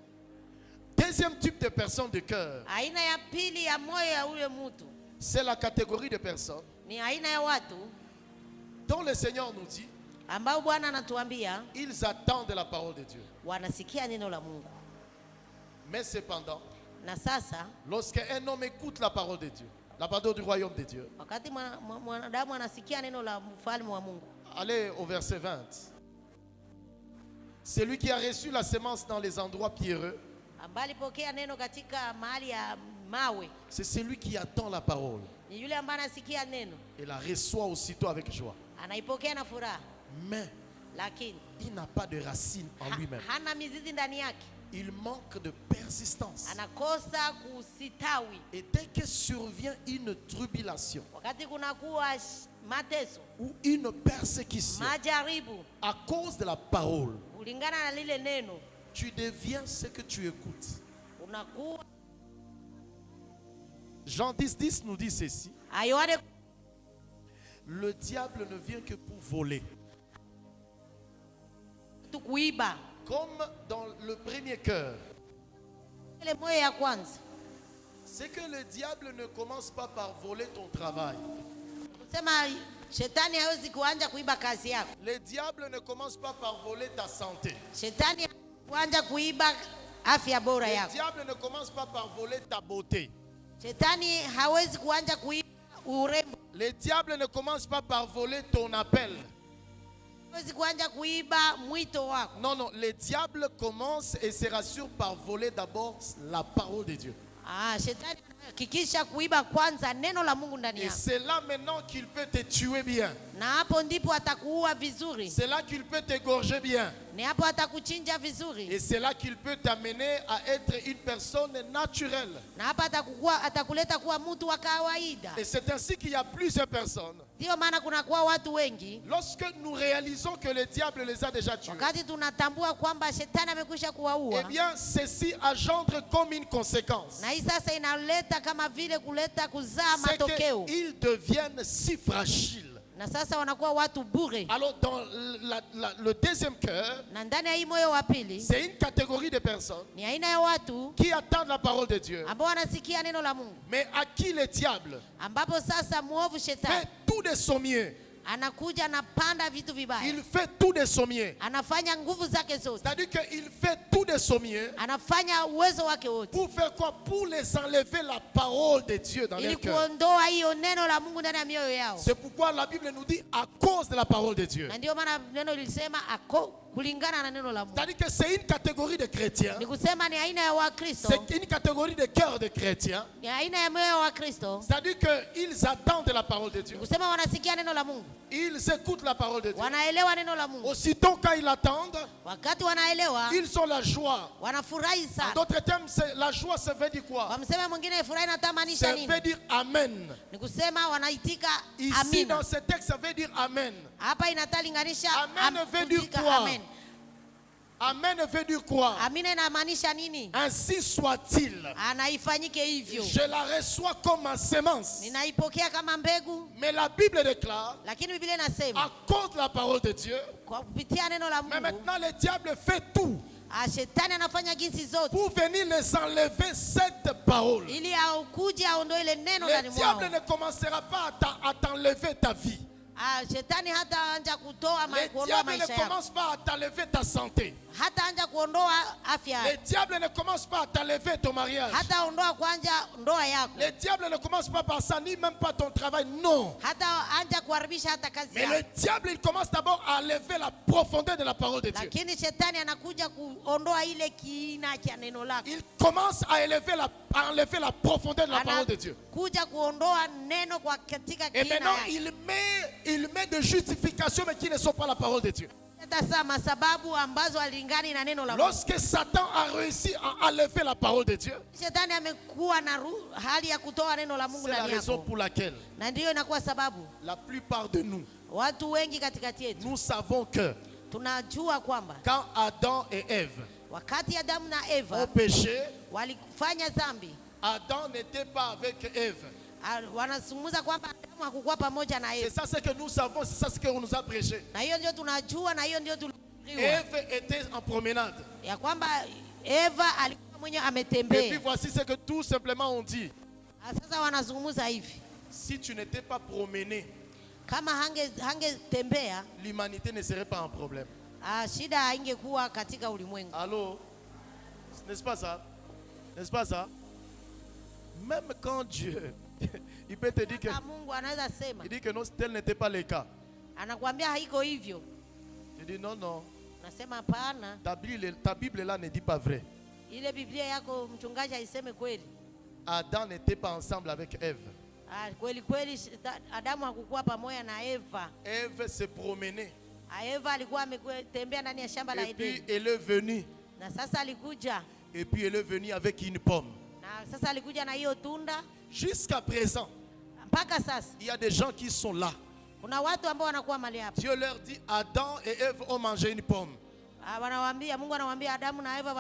Deuxième type de personne de cœur, Aina ya pili ya moyo ya ule mtu c'est la catégorie de personnes ni aina ya watu dont le Seigneur nous dit, ambao Bwana anatuambia ils attendent la parole de Dieu. wanasikia neno la Mungu. Mais cependant, Na sasa lorsqu'un homme écoute la parole de Dieu, la parole du royaume de Dieu, wakati mwanadamu anasikia neno la mfalme wa Mungu, allez au verset 20. Celui qui a reçu la semence dans les endroits pierreux, ambaye alipokea neno katika mahali ya mawe, c'est celui qui attend la parole ni yule ambaye anasikia neno, et la reçoit aussitôt avec joie. anaipokea na furaha, Mais lakini il n'a pas de racine en lui-même. hana mizizi ndani yake, Il manque de persistance. anakosa kusitawi. Et dès que survient une tribulation Wakati kunakuwa mateso, ou une persécution majaribu, à cause de la parole, kulingana na lile neno, tu deviens ce que tu écoutes. unakuwa. Jean 10:10 nous dit ceci. Yohane Le diable ne vient que pour voler. tu kuiba. Comme dans le premier cœur. Ile moyo ya kwanza, C'est que le diable ne commence pas par voler ton travail. kusema shetani hawezi kuanza kuiba kazi yako. Le diable ne commence pas par voler ta santé. Shetani kuanza kuiba afya bora Le yako. diable ne commence pas par voler ta beauté. Shetani hawezi kuanza kuiba urembo. Le diable ne commence pas par voler ton appel. Hawezi kuanza kuiba mwito wako. Non, non, le diable commence et se rassure par voler d'abord la parole de Dieu. Shetani hakikisha kuiba kwanza neno la Mungu ndani Et yako. c'est là maintenant qu'il peut te tuer bien. Na hapo ndipo atakuua vizuri. C'est là qu'il peut t'égorger bien. Ni hapo atakuchinja vizuri. Et c'est là qu'il peut t'amener à être une personne naturelle. Na hapa atakuleta kuwa mtu wa kawaida. Et c'est ainsi qu'il y a plusieurs personnes. Ndio maana kunakuwa watu wengi, Lorsque nous réalisons que le diable les a déjà tués, wakati tunatambua kwamba shetani amekwisha eh kuwaua, bien, ceci engendre comme une conséquence. na hii sasa inaleta kama vile kuleta kuzaa C'est matokeo, qu'ils deviennent si fragiles. na sasa wanakuwa watu bure. Alors, dans le deuxième cœur, Na ndani ya hii moyo wa pili c'est une catégorie de personnes ni aina ya watu qui attendent la parole de Dieu, ambao wanasikia neno la Mungu, mais à qui le diable ambapo sasa muovu fait shetani tout de son mieux. anakuja anapanda vitu vibaya, Il fait tout de son mieux. anafanya nguvu zake zote, C'est-à-dire qu'il fait tout de son mieux. anafanya uwezo wake wote Pour faire quoi? Pour les enlever la parole de Dieu dans ili leur cœur. kuondoa hiyo neno la Mungu ndani ya mioyo yao. C'est pourquoi la Bible nous dit à cause de la parole de Dieu. Na ndio maana neno lilisema kulingana na neno la Mungu. C'est-à-dire que c'est une catégorie de chrétiens. Ni kusema ni aina ya Wakristo, C'est une catégorie de cœur de chrétiens. ni aina ya moyo wa Wakristo. C'est-à-dire qu'ils attendent la parole de Dieu. Ni kusema wanasikia neno la Mungu, Ils écoutent la parole de Dieu. wanaelewa neno la Mungu. Aussitôt quand ils attendent, Wakati wanaelewa, ils ont la joie. wanafurahi En sana. d'autres termes, la joie, ça veut dire quoi? Kwa msemo mwingine, furahi Ça inatamanisha nini? veut dire Amen. Ni kusema wanaitika Ici, amina. dans ce texte, ça veut dire Amen. Hapa inatalinganisha Amen veut dire kuitika quoi? amen. Amen veut dire quoi? Amina inamaanisha nini? Ainsi soit-il. Anaifanyike hivyo. Je la reçois comme ma semence. Ninaipokea kama mbegu, Mais la Bible déclare, lakini Biblia inasema à cause de la parole de Dieu, kwa kupitia neno la mais Mungu, maintenant le diable fait tout shetani anafanya jinsi zote pour venir les enlever cette parole. ili aukuje aondoe ile neno ndani Le mwao. diable ne commencera pas à t'enlever ta vie. Shetani hata anja kutoa Le kuondoa diable ne maisha yako, commence pas à t'enlever ta santé. hata anja kuondoa afya Le yako, diable ne commence pas à t'enlever ton mariage. hata ondoa kwanja ndoa yako, Le diable ne commence pas par ça, ni même pas ton travail. Non. hata anja kuharibisha hata kazi Mais le yako. diable, il commence d'abord à enlever la profondeur de la parole de Dieu. Lakini shetani anakuja kuondoa ile kiina cha neno lako, Il commence à enlever la profondeur de la parole de Dieu. anakuja kuondoa neno kwa katika Et kiina maintenant, yake. il met des justifications, mais qui ne sont pas la parole de Dieu. Sasa masababu ambazo alingani na neno la Mungu. Lorsque Satan a réussi à enlever la parole de Dieu, Shetani amekuwa na hali ya kutoa neno la Mungu c'est la ndani raison yako, pour laquelle na ndiyo inakuwa sababu la plupart de nous, watu wengi katikati yetu nous savons que tunajua kwamba quand Adam et Ève wakati Adamu na ont Eva péché, walifanya dhambi, Adam n'était pas avec Ève. wanazungumza kwamba Adamu hakukuwa pamoja na C'est Eva, ça ce que nous savons, c'est ça ce qu'on nous a prêché. na hiyo ndio tunajua, na hiyo ndio tulihubiriwa Ève était en promenade. ya kwamba Eva alikuwa mwenye Et puis ametembea. voici ce que tout simplement on dit. Sasa wanazungumza hivi, Si tu n'étais pas promené, kama hangetembea, l'humanité ne serait pas un problème. shida haingekuwa katika ulimwengu. Allô? N'est-ce pas ça? N'est-ce pas ça? Même quand Dieu, il peut te dire que, Mungu anaweza sema, il dit que non, tel n'était pas le cas. anakuambia haiko hivyo, Tu dis non, non, nasema hapana, ta Bible là ne dit pas vrai. ile Biblia yako mchungaji aiseme kweli. Adam n'était pas ensemble avec Ève. Kweli kweli Adamu hakukuwa pamoja na Eva. Ève se promenait. Eva alikuwa ametembea ndani ya shamba la Et puis Edeni, elle est venue. na sasa alikuja, Et puis elle est venue avec une pomme. na sasa alikuja na hiyo tunda. Jusqu'à présent, Mpaka sasa il y a des gens qui sont là. kuna watu ambao wanakuwa mali hapa, Dieu leur dit, Adam et Ève ont mangé une pomme. wanawaambia, Mungu anawaambia Adamu na Eva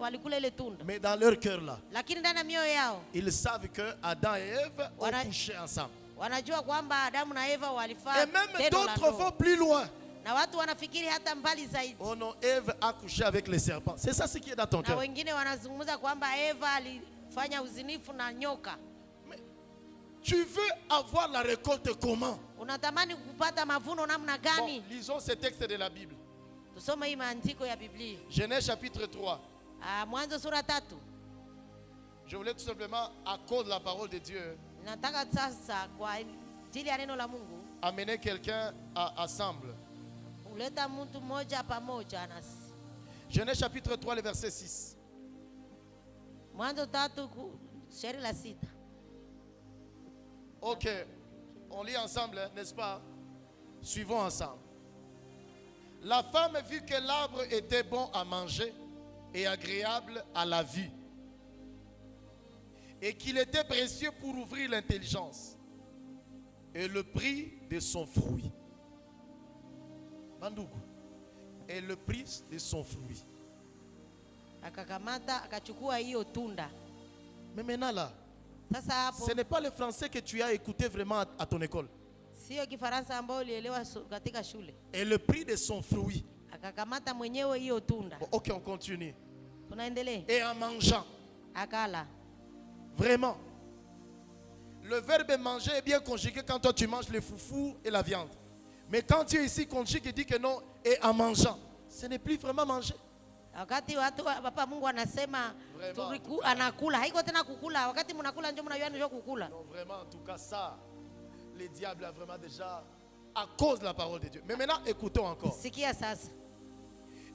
walikula ile tunda, Mais dans leur cœur là, lakini ndani ya mioyo yao ils savent que Adam et Ève ont couché ensemble. wanajua kwamba Adamu na Eva walifanya Et même tendo la d'autres ndoa. vont plus loin. Na watu wanafikiri hata mbali zaidi, Oh non, Ève a couché avec les serpents. C'est ça ce qui est dans ton na cœur. wengine wanazungumza kwamba Eva alifanya uzinifu na nyoka. Tu veux avoir la récolte comment? Unatamani kupata mavuno namna Bon, gani? lisons ces textes de la Bible. Tusome hii maandiko ya Biblia. Genèse chapitre 3. Mwanzo sura 3. Je voulais tout simplement, à cause de la parole de Dieu, Nataka sasa kwa ajili ya neno la Mungu amener quelqu'un ensemble. uleta mtu mmoja pamoja nasi. Genèse chapitre 3, le verset 6. Mwanzo 3 shairi la 6. Ok, on lit ensemble, n'est-ce pas? Suivons ensemble. La femme vit que l'arbre était bon à manger et agréable à la vue, et qu'il était précieux pour ouvrir l'intelligence, et le prix de son fruit. Mandugu, et le prix de son fruit. Akakamata akachukua hiyo tunda. Mais maintenant là, Sasa hapo ce n'est pas le français que tu as écouté vraiment à ton école. sio Kifaransa ambao ulielewa katika shule. Et le prix de son fruit. Akakamata mwenyewe hiyo tunda. Bon, ok, on continue. Tunaendelea. Et en mangeant. Akala. Vraiment. Le verbe manger est bien conjugué quand toi tu manges les foufous et la viande. Mais quand Dieu ici conjugue et dit que non, et en mangeant, ce n'est plus vraiment manger. Wakati watu papa Mungu anasema anakula, haiko tena kukula. Wakati mnakula ndio mnajua ndio kukula. Non, vraiment, en tout cas, ça, le diable a vraiment déjà, à cause de la parole de Dieu. Mais maintenant, écoutons encore. Sikia sasa.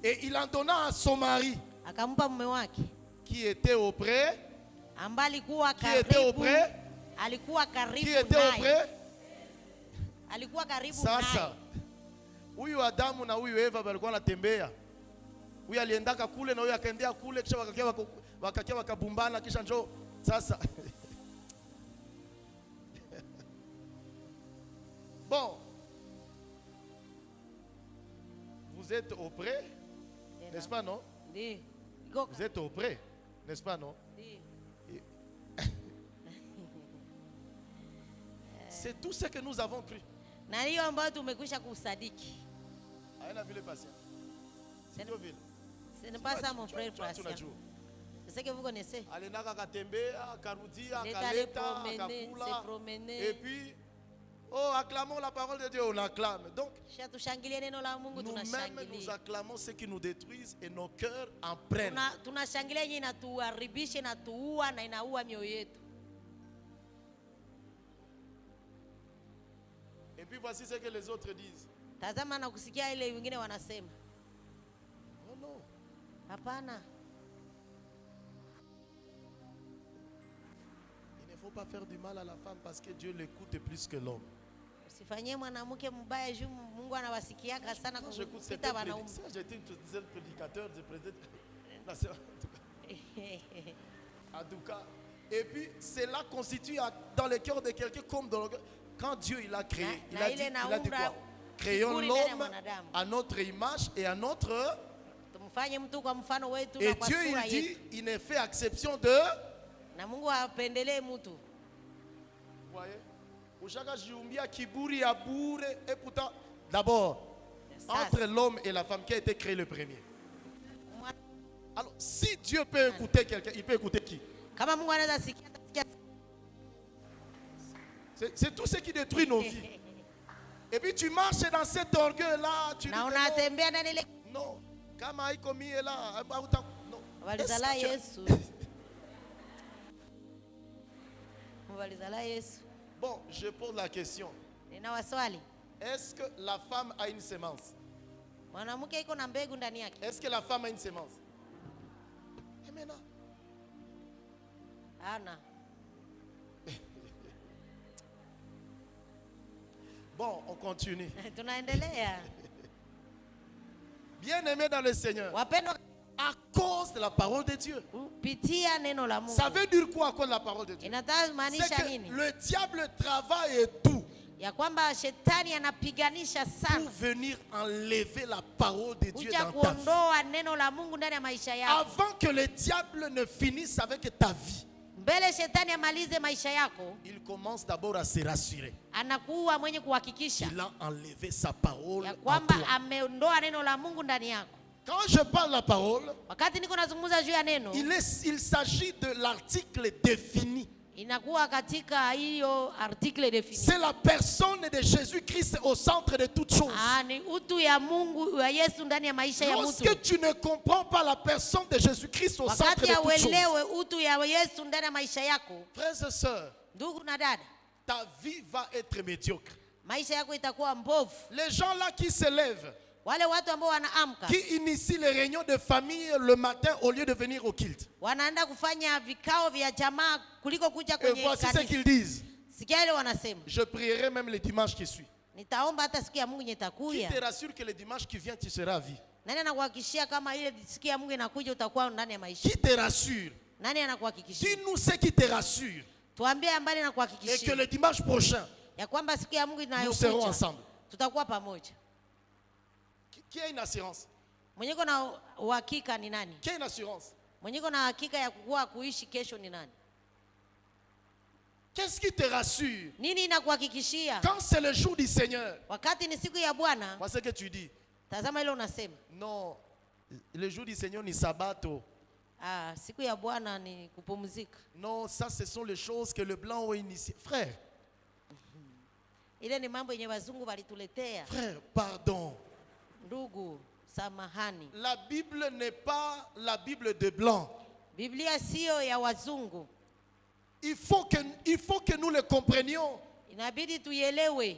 Et il en donna à son mari akampa mume wake qui était auprès. ambaye alikuwa Qui était karibu, auprès? alikuwa Qui karibu était naye, auprès? alikuwa karibu Sasa naye. huyu Adamu na huyu Eva walikuwa wanatembea. Huyu aliendaka kule na huyu akaendea kule, kisha wakakia wakabumbana, kisha njoo sasa. Bon, vous êtes auprès, n'est-ce pas, non? Ndiyo. Iko Vous êtes auprès, n'est-ce pas, non? Ndiyo. C'est tout ce que nous avons cru. Na hiyo ambayo tumekwisha kusadiki. Haina vile patient. Sio vile. Ce n'est pas ça mon frère Tunajua. patient. C'est ce que vous connaissez. Aliendaka akatembea, akarudia, Il est allé akaleta, promener, akakula. s'est promené. Et puis, oh, acclamons la parole de Dieu, on acclame. Donc, Kisha tushangilie neno la Mungu, nous-mêmes, nous tunashangilia. acclamons ceux qui nous détruisent et nos cœurs en prennent. Tunashangilia yenye inatuharibisha, inatuua na inaua mioyo yetu. Et puis voici ce que les autres disent. Tazama na kusikia ile wengine wanasema. Oh non. Hapana. Il ne faut pas faire du mal à la femme parce que Dieu l'écoute plus que l'homme. Usifanyie mwanamke mbaya juu Mungu anawasikiaka sana Quand j'écoute cette kupita wanaume. prédication, j'étais un prédicateur, je prédicais. En tout cas. Et puis, cela constitue dans le cœur de quelqu'un comme dans le cœur. Quand Dieu il a créé, il a dit quoi? Créons l'homme à notre image et à notre. Tumfanye mtu kwa mfano wetu Et na kwa Dieu sura il dit, yetu. il ne fait exception de. Na Mungu hapendelee mtu. Vous voyez? Ushaka jiumbia kiburi ya bure. Et pourtant, d'abord, entre l'homme et la femme, qui a été créé le premier? Alors, si Dieu peut écouter quelqu'un, il peut écouter qui? Kama Mungu anaweza sikia, atasikia. C'est tout ce qui détruit nos vies. Et puis tu marches dans cet orgueil-là, tu dis Na que unatembea ndani ile non, kama haiko mie là, non. walizala Est-ce que Yesu. Walizala Yesu. Bon, je pose la question. Nina waswali. Est-ce que la femme a une semence? Mwanamke iko na mbegu ndani yake. Est-ce que la femme a une semence? Et maintenant, Ana. bon, on continue. Tunaendelea. Bien-aimé dans le Seigneur, Wapendwa, à cause de la parole de Dieu. pitia neno la Mungu. Ça veut dire quoi à cause de la parole de Dieu? Inataka C'est maanisha que nini? le diable travaille et tout Ya kwamba shetani anapiganisha pour sana venir enlever la parole de Dieu kuja dans ta vie. kuondoa neno la Mungu ndani ya maisha yako. Avant que le diable ne finisse avec ta vie, Mbele shetani amalize maisha yako, il commence d'abord à se rassurer. anakuwa mwenye kuhakikisha Il a enlevé sa parole ya en kwamba toi. ameondoa neno la Mungu ndani yako. Quand je parle la parole, Wakati niko nazungumza juu ya neno, il s'agit de l'article défini. inakuwa katika hiyo article défini. C'est la personne de Jésus-Christ au centre de toutes choses. Ni utu ya Mungu ya Yesu ndani ya maisha ya mtu. Lorsque tu ne comprends pas la personne de Jésus-Christ au centre Wakati de toutes choses, auelewe utu ya Yesu ndani ya maisha yako, frères et sœurs, ndugu na dada, ta vie va être médiocre. maisha yako itakuwa mbovu. Les gens là qui se lèvent, Wale watu ambao wanaamka qui initient les réunions de famille le matin au lieu de venir au culte. wanaenda kufanya vikao vya jamaa kuliko kuja Et kwenye voici ce kanisa. qu'ils disent. Sikia ile wanasema, Je prierai même le dimanche qui suit. nitaomba hata siku ya Mungu yenye Qui te itakuja. rassure que le dimanche qui vient, tu seras à vie? Nani anakuhakikishia kama ile siku ya Mungu inakuja utakuwa ndani ya maisha? Qui te rassure? Nani anakuhakikishia? Dis-nous ce qui te rassure. Tuambie ambaye Et que anakuhakikishia le dimanche prochain, ya kwamba siku ya Mungu nous serons inayokuja ensemble. tutakuwa pamoja. Qui a une assurance? Mwenye iko na uhakika ni nani? Qui a une assurance? Mwenye iko na hakika ya kuwa kuishi kesho ni nani? Qu'est-ce qui te rassure? Nini inakuhakikishia? Quand c'est le jour du Seigneur, Wakati ni siku ya Bwana, voilà ce que tu dis. tazama ile unasema, Non, le jour du Seigneur ni sabato. siku ya Bwana ni kupumzika. Non, ça ce sont les choses que le blanc ont initiées. Frère, Ile ni mambo yenye wazungu walituletea. frère, pardon. Ndugu, samahani. La Bible n'est pas la Bible de blanc. Biblia sio ya wazungu. Il faut que nous le comprenions. Inabidi tuielewe.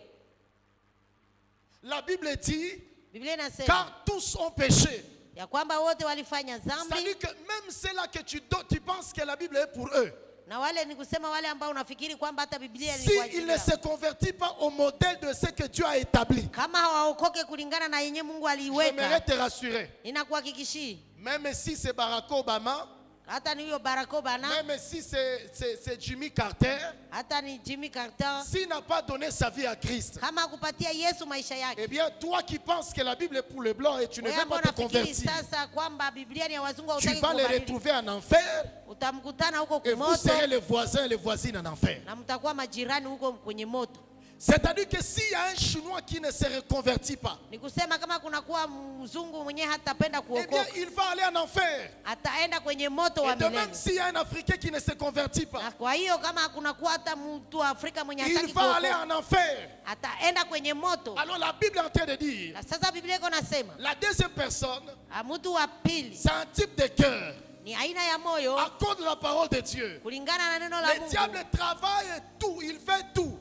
La Bible dit, Biblia inasema car tous ont péché ya kwamba wote walifanya C'est-à-dire dhambi, que même ceux-là que tu penses que la Bible est pour eux, na wale ni kusema wale ambao unafikiri kwamba hata Biblia ni si kwa ils ajili ne yao, se convertissent pas au modèle de ce que Dieu a établi, kama hawaokoke kulingana na yenye Mungu j'aimerais aliiweka, te rassurer. ninakuhakikishia Même si c'est Barack Obama, hata ni huyo Barack Obama, même si c'est Jimmy Carter, hata ni Jimmy Carter, s'il n'a pas donné sa vie à Christ, kama hakupatia Yesu maisha yake, eh bien, toi qui penses que la Bible est pour les Blancs et tu ne wewe veux ambao pas te unafikiri convertir, sasa kwamba Biblia ni ya wazungu, tu hautaki vas les kubadili, retrouver en enfer utamkutana huko et vous kumoto serez les voisins et les voisines en enfer. na mtakuwa majirani huko kwenye moto. C'est-à-dire que s'il y a un Chinois qui ne se reconvertit pas, Ni kusema kama kunakuwa mzungu mwenyewe hatapenda eh bien, kuokoka, il va aller en enfer. ataenda kwenye moto wa Et de même, milele. s'il y a un Africain qui ne se convertit Na pas, kwa hiyo kama kunakuwa hata mtu wa Afrika mwenye il hataki va aller kuokoka, en enfer. ataenda kwenye moto. Alors la Bible est en train de dire, Na sasa Biblia iko nasema la deuxième personne, mtu wa pili c'est un type de cœur. ni aina ya moyo À cause de la parole de Dieu, kulingana na neno la le diable Mungu. travaille tout, il fait tout.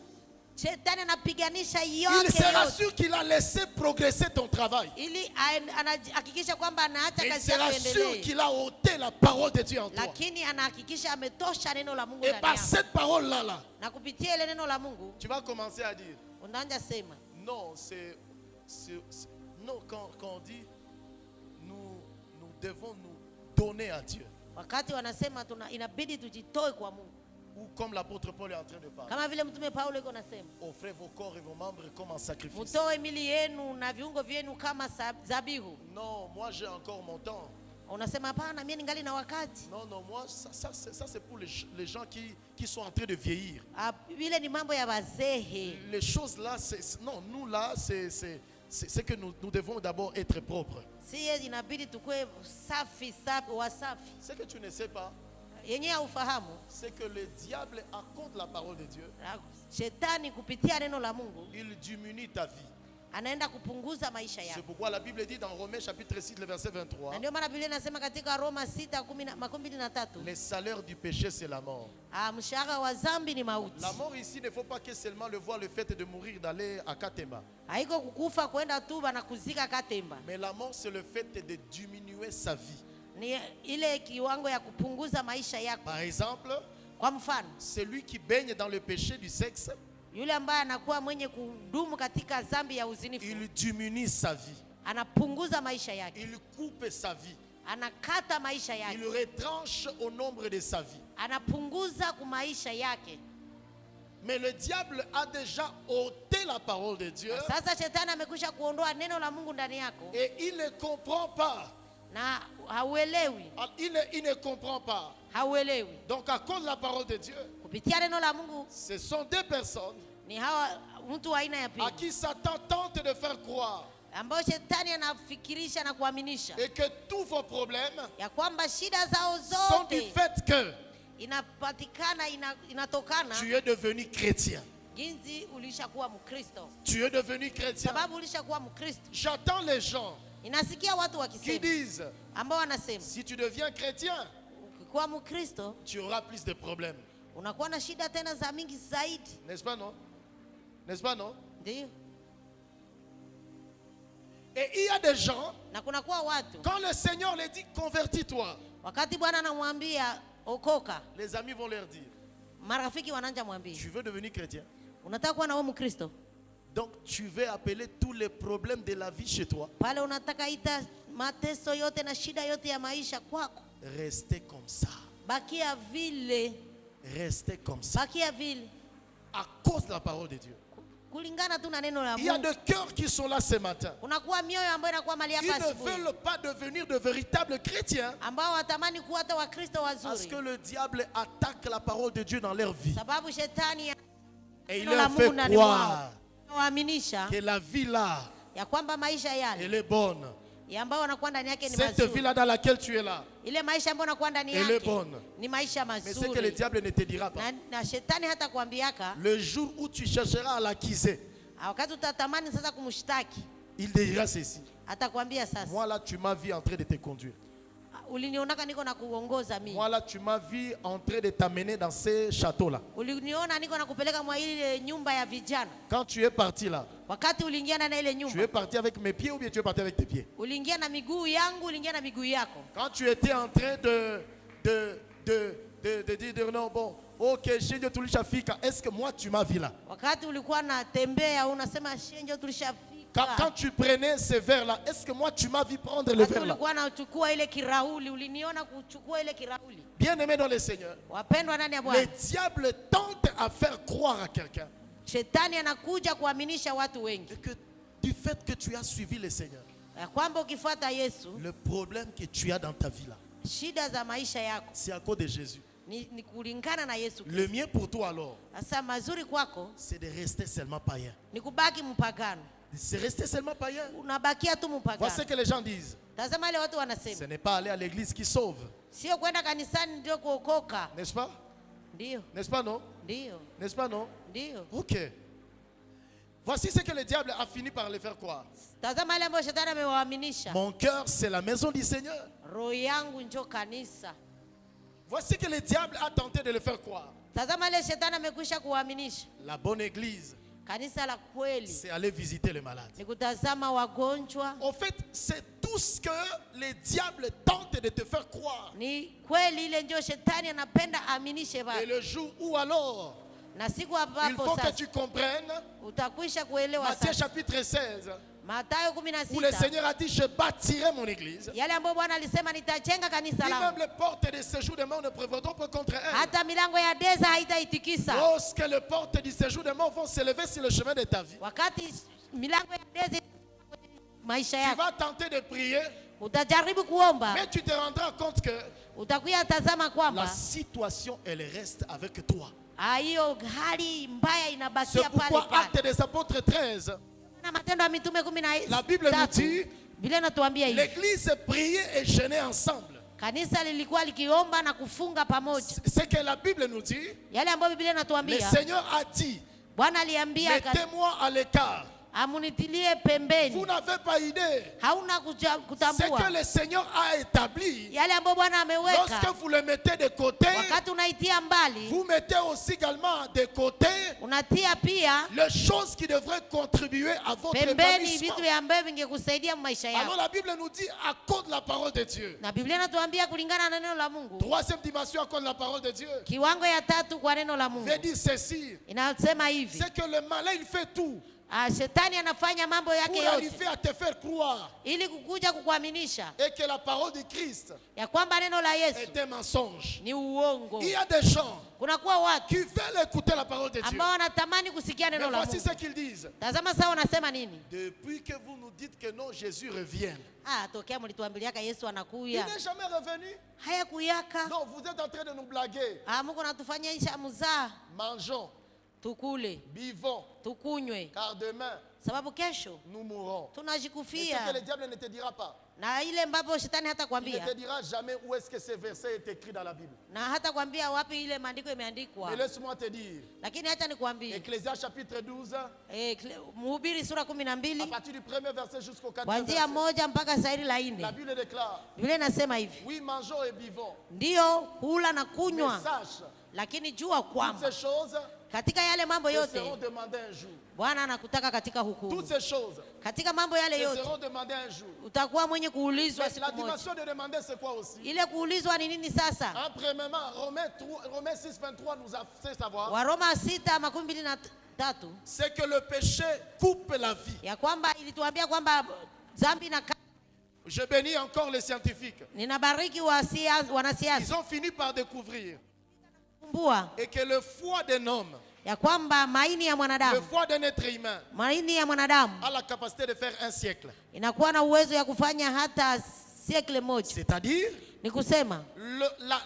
Shetani anapiganisha Il yote se yote rassure qu'il a laissé progresser ton travail. ili anahakikisha kwamba anaacha Et il kazi se yako rassure iendelee, qu'il a ôté la parole de Dieu en toi. lakini anahakikisha ametosha neno la Mungu Et ndani par yako. cette parole-là, là, Na kupitia ile neno la Mungu tu vas commencer à dire, unaanza sema non, non, quand on dit, nous devons nous donner à Dieu. wakati wanasema inabidi tujitoe kwa Mungu, Ou comme l'apôtre Paul est en train de parler, kama vile mtume Paulo iko nasema offrez vos corps et vos membres comme un sacrifice. mtoe mili yenu na viungo vyenu kama zabihu. Non, moi j'ai encore mon temps. Unasema hapana, mimi ningali na wakati. Non, non, moi, ça c'est pour les gens qui sont en train de vieillir. Vile ni mambo ya wazehe. Les choses là, non, nous là, c'est que nous devons d'abord être propres. Si inabidi tukue safi wasafi. Ce que tu ne sais pas, Yenye ufahamu, c'est que le diable, à cause de la parole de Dieu, shetani kupitia neno la Mungu il diminue ta vie. anaenda kupunguza maisha C'est yako. pourquoi la Bible dit dans Romains chapitre 6, le verset 23, Na ndio maana Biblia inasema katika Roma 6:23, le salaire du péché, c'est la mort. mshahara wa dhambi ni mauti. La mort ici, il ne faut pas que seulement le voir le fait de mourir, d'aller à Katemba. Haiko kukufa kwenda tu na kuzika Katemba. Mais la mort, c'est le fait de diminuer sa vie. Ni ile kiwango ya kupunguza maisha yako. Par exemple, Kwa mfano, celui qui baigne dans le péché du sexe, yule ambaye anakuwa mwenye kudumu katika dhambi ya uzinifu, il diminue sa vie. anapunguza maisha yake, Il coupe sa vie. anakata maisha Il yake, retranche au nombre de sa vie. anapunguza ku maisha yake. Mais le diable a déjà ôté la parole de Dieu Sasa shetani amekwisha kuondoa neno la Mungu ndani yako et il ne comprend pas. na hauelewi, Il ne comprend pas. hauelewi. Donc à cause de la parole de Dieu, Kupitia neno la Mungu ce sont des personnes ni hawa mtu wa aina ya à pili qui Satan tente de faire croire ambao shetani anafikirisha na kuaminisha et que tous vos problèmes ya kwamba shida zao sont du zote fait que inapatikana inatokana tu es devenu chrétien. jinsi ulishakuwa Mkristo, Tu es devenu chrétien. sababu ulishakuwa Mkristo. J'entends les gens Inasikia watu qui wakisema, disent, ambao wanasema si tu deviens chrétien, ukikuwa Mkristo tu auras plus de problèmes. unakuwa na shida tena za mingi zaidi. N'est-ce pas, non? N'est-ce pas, non? Ndio, Et il y a des gens, na kunakuwa watu quand le Seigneur les dit, convertis-toi, wakati Bwana anamwambia okoka, les amis vont leur dire, marafiki wananja mwambia, tu veux devenir chrétien? unataka kuwa na wewe Mkristo, Donc tu veux appeler tous les problèmes de la vie chez toi. pale unataka ita mateso yote na shida yote ya maisha kwako, Restez comme ça. bakia vile, Restez comme ça. bakia vile À cause de la parole de Dieu. kulingana tu na neno la Il y a Mungu. des cœurs qui sont là ce matin. Unakuwa mioyo ambayo inakuwa mali Ils hapa ne asubuhi, veulent pas devenir de véritables chrétiens ambao watamani kuwa hata Wakristo parce wazuri, que le diable attaque la parole de Dieu dans leur vie. sababu shetani Et il neno la leur Mungu fait ndani mwao croire waaminisha que la vie là, ya kwamba maisha yale elle est bonne. ya ambayo wanakuwa ndani yake ni Cette vie mazuri. là dans laquelle tu es là, Ile maisha ambayo unakuwa ndani elle est yake bonne. ni maisha Mais c'est que le mazuri, diable ne te dira pas. na shetani hata kuambiaka, Le jour où tu chercheras à l'accuser, wakati utatamani sasa kumshtaki, il te dira ceci. atakwambia sasa, Moi là, tu m'as vu en train de te conduire. Ulinionaka niko na kuongoza mimi. Moi là, tu m'as vu en train de t'amener dans ces châteaux-là. Uliniona niko na kupeleka mwa ile nyumba ya vijana. Quand tu es parti là, Wakati uliingia na ile tu nyumba. es parti avec mes pieds ou bien tu es parti avec tes pieds? Uliingia na miguu yangu, uliingia na miguu yako. Quand tu étais en train de dire non, bon, ok, Shenjo tulishafika, est-ce que moi tu m'as vu là? Wakati ulikuwa natembea unasema Shenjo tulishafika. Quand tu prenais ces verres-là, est-ce que moi tu m'as vu prendre le verre là? Ulikuwa unachukua ile kirauli, uliniona kuchukua ile kirauli. Bien-aimé dans le Seigneur, Wapendwa ndani ya le Bwana. diable tente à faire croire à quelqu'un Shetani anakuja kuaminisha watu wengi que du fait que tu as suivi le Seigneur, ya kwamba ukifuata Yesu, le problème que tu as dans ta vie là, shida za maisha yako c'est à cause de Jésus. ni kulingana na Yesu. Le mieux pour toi alors, Sasa mazuri kwako c'est de rester seulement païen. ni kubaki mpagano. C'est rester seulement païen. Unabakia tu Voici ce mpagano. que les gens disent. Tazama ile watu Ce wanasema, n'est pas aller à l'église qui sauve. sio kwenda kanisani ndio kuokoka. N'est-ce pas? Ndio, N'est-ce pas non? ndio, N'est-ce pas non? ndio. Ok. Voici ce que le diable a fini par les faire croire. Tazama ile ambayo shetani amewaaminisha. Mon cœur, c'est la maison du Seigneur. Roho yangu njoo kanisa. Voici ce que le diable a tenté de le faire croire. Tazama ile shetani amekwisha kuwaaminisha. La bonne église, Kanisa la kweli c'est aller visiter les malades. ni kutazama wagonjwa. En fait, c'est tout ce que le diable tente de te faire croire. Ni kweli ile ndio shetani anapenda aaminishe Et watu. le jour où alors, Na siku il ambapo faut que sasa tu comprennes, utakwisha kuelewa Matthieu sasa. chapitre 16, Mathayo où le 16. Seigneur a dit, je bâtirai mon église. Yale ambayo Bwana alisema nitajenga kanisa Et même langu. les portes de séjour de mort ne prévaudront pas contre elle. Hata milango ya deza haitaitikisa. Lorsque les portes du séjour de mort vont s'élever sur le chemin de ta vie, Wakati milango ya deza maisha tu yako, vas tenter de prier, utajaribu kuomba, mais tu te rendras compte que utakuya tazama la kwamba situation, elle reste avec toi. hiyo hali mbaya C'est inabakia pale pourquoi pale. Actes des Apôtres 13, Na Matendo ya Mitume la Bible nous 13. dit, Biblia inatuambia hivi. l'église priait et jeûnait ensemble. Kanisa lilikuwa likiomba na kufunga pamoja. Ce que la Bible nous dit, Yale ambayo Biblia le inatuambia, Seigneur a dit, Bwana aliambia mettez-moi à l'écart. amunitilie Vous pembeni. n'avez pas idée. Hauna Ce kutambua que le Seigneur a établi, yale ambayo Bwana ameweka. lorsque vous le mettez de côté, Wakati unaitia mbali, vous mettez aussi également de côté unatia pia les choses qui devraient contribuer à votre pembeni épanouissement. vitu ambavyo vingekusaidia maisha Alors yako. la Bible nous dit à cause de la parole de Dieu. Na Biblia inatuambia kulingana na neno la Mungu. Troisième dimension à cause de la parole de Dieu. Kiwango ya tatu kwa neno la Mungu Veut dire ceci, inasema hivi, c'est que le malin il fait tout shetani anafanya mambo yake pour yote arriver à te faire croire ili kukuja kukuaminisha et que la parole de Christ ya kwamba neno la Yesu est un mensonge. ni uongo. Il y a des gens Kunakuwa watu qui veulent écouter la parole de Dieu. ambao wanatamani kusikia Mais neno la voici Mungu. ce qu'ils disent. Tazama sasa wanasema nini? Depuis que vous nous dites que non, Jésus revient. Tokea mlituambiliaka Yesu Il anakuya. n'est jamais revenu. Hayakuyaka. Non, vous êtes en train de nous blaguer. Mungu natufanyisha mzaa. Mangeons, Tukule, buvons, tukunywe. car demain, Sababu kesho nous mourrons. Et ce tunajikufia. que le diable ne te dira pas. Na ile ambapo shetani hata Il ne kwambia. te dira jamais où est-ce que ce verset est écrit dans la Bible. Na hata kwambia wapi ile maandiko imeandikwa. Mais laisse-moi te dire, Lakini acha nikwambie. Ecclésias chapitre 12, Mhubiri sura à 12 partir du premier verset jusqu'au 4e kuanzia verset, 1 mpaka shairi la la 4. Bible déclare, Biblia inasema hivi. oui, mangeons et buvons, Ndio kula na mais kunywa, sache, lakini jua toutes kwamba ces choses katika yale mambo te seront yote demandées un jour. Bwana anakutaka katika hukumu. Toutes ces choses Katika mambo yale te yote seront demandées un jour. utakuwa mwenye kuulizwa Mais la siku moja. dimension de demander, c'est quoi aussi? Ile kuulizwa ni nini sasa? Premièrement, Romains 6, 23 nous a fait savoir, Waroma 6:23 c'est que le péché coupe la vie. ya kwamba ilituambia kwamba dhambi na Je bénis encore les scientifiques. ninabariki Ils wanasiasa ont fini par découvrir kumbua et que le foie d'un homme, ya kwamba maini ya le mwanadamu, foie d'un être humain, maini ya mwanadamu a la capacité de faire un siècle. inakuwa na uwezo ya kufanya hata siekle moja. C'est-à-dire, Ni kusema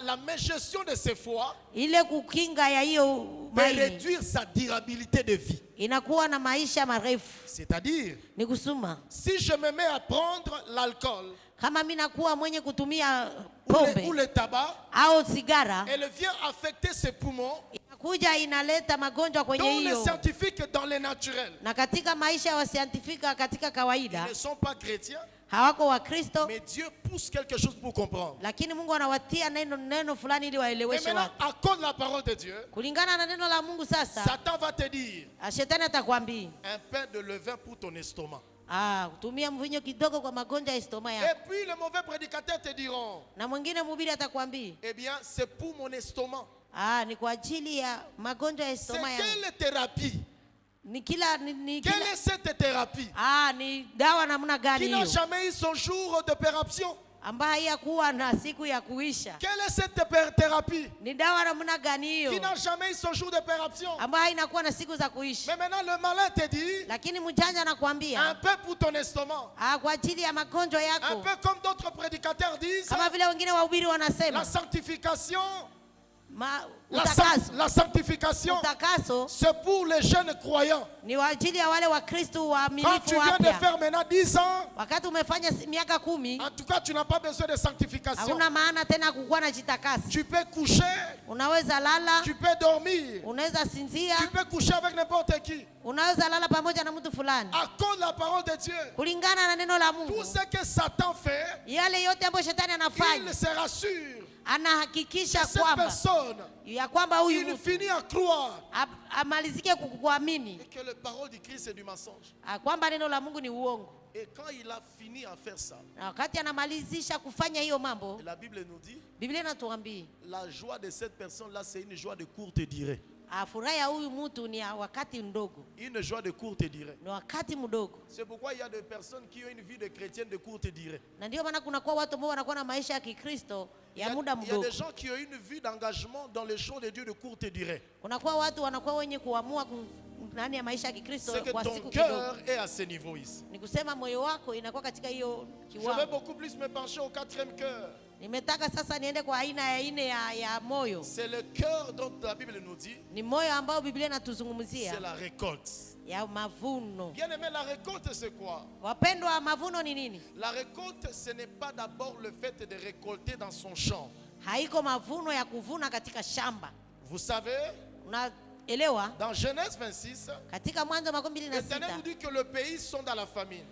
la mégestion de ce foie ile kukinga ya hiyo peut maini réduire sa durabilité de vie. inakuwa na maisha marefu. C'est-à-dire, Ni kusema si je me mets à prendre l'alcool kama mimi nakuwa mwenye kutumia ou pombe le tabac, au sigara, elle vient affecter ses poumons, inakuja inaleta magonjwa kwenye dont les hiyo. scientifiques dans les naturels, Na katika maisha ya wasiantifika katika ils kawaida ne sont pas chrétiens, hawako Wakristo, Mais Dieu pousse quelque chose pour comprendre. lakini Mungu anawatia neno fulani ili Et waeleweshe maintenant, watu. à cause de la parole de Dieu, Kulingana na neno la Mungu sasa, Satan va te dire shetani atakwambia, un pain de levain pour ton estomac. tumia mvinyo kidogo kwa magonjwa ya estoma Et yako. puis les mauvais prédicateurs te diront, Na mwingine mhubiri atakwambia, eh bien, c'est pour mon estomac. ni kwa ajili ya magonjwa ya C'est estoma yangu. quelle thérapie? Ni kila ni Quelle kila est cette thérapie ni dawa namna gani qui n'a hiyo jamais eu son jour de péremption? ambayo hayakuwa na siku ya kuisha? Quelle est cette thérapie Ni dawa namna gani qui hiyo n'a jamais eu son jour de péremption? ambayo inakuwa na siku za kuisha? Mais maintenant, le malin te dit, Lakini mjanja un anakuambia, peu pour ton estomac. kwa ajili ya magonjwa Un yako, peu comme d'autres prédicateurs disent, kama vile wengine wahubiri la wanasema sanctification, utakaso. la sanctification, Utakaso c'est pour les jeunes croyants. ni wa ajili ya wale Wakristo Quand waaminifu tu viens de wapya. faire maintenant 10 ans, Wakati umefanya miaka 10, en tout cas, tu n'as pas besoin de sanctification. hauna maana tena kukuwa na jitakasi. Tu peux coucher, Unaweza lala, tu peux dormir, unaweza sinzia, tu peux coucher avec n'importe qui. unaweza lala pamoja na mtu fulani, À cause de la parole de Dieu, kulingana na neno la tout Mungu. ce que Satan fait, Yale yote ambayo shetani il anafanya, se rassure anahakikisha que cette kwamba personne, ya kwamba huyu il mtu finit à croire amalizike kukuamini, et que la parole du Christ est du mensonge. kwamba neno la Mungu ni uongo. Et quand il a fini à faire ça, Na wakati anamalizisha kufanya hiyo mambo, la Bible nous dit, Biblia inatuambia la joie de cette personne-là, c'est une joie de courte durée. furaha ya huyu mtu ni ya wakati mdogo, Une joie de courte durée. ni wakati mdogo. C'est pourquoi il y a des personnes qui ont une vie de chrétienne de courte durée. Na ndio maana kunakuwa watu ambao wanakuwa na maisha ya Kikristo Il y ya a, muda il y a mdogo. des gens qui ont une vie d'engagement dans les choses de Dieu de courte durée. Kunakuwa watu wanakuwa wenye kuamua ndani ya maisha ya Kikristo C'est que kwa ton siku kidogo. cœur est à ce niveau ici. Ni kusema moyo wako inakuwa katika hiyo Je vais kiwango. beaucoup plus me pencher au quatrième cœur. Nimetaka sasa niende kwa aina ya ine ya moyo. C'est le cœur dont la Bible nous dit, Ni moyo ambao Biblia c'est inatuzungumzia la récolte. ya mavuno. Bien aimé, la récolte c'est quoi? Wapendwa, mavuno ni nini? La récolte, ce n'est pas d'abord le fait de récolter dans son champ. Haiko mavuno ya kuvuna katika shamba. Vous savez, Unaelewa? dans Genèse 26, Katika Mwanzo l'Éternel nous 26 dit que le pays sont dans la famine.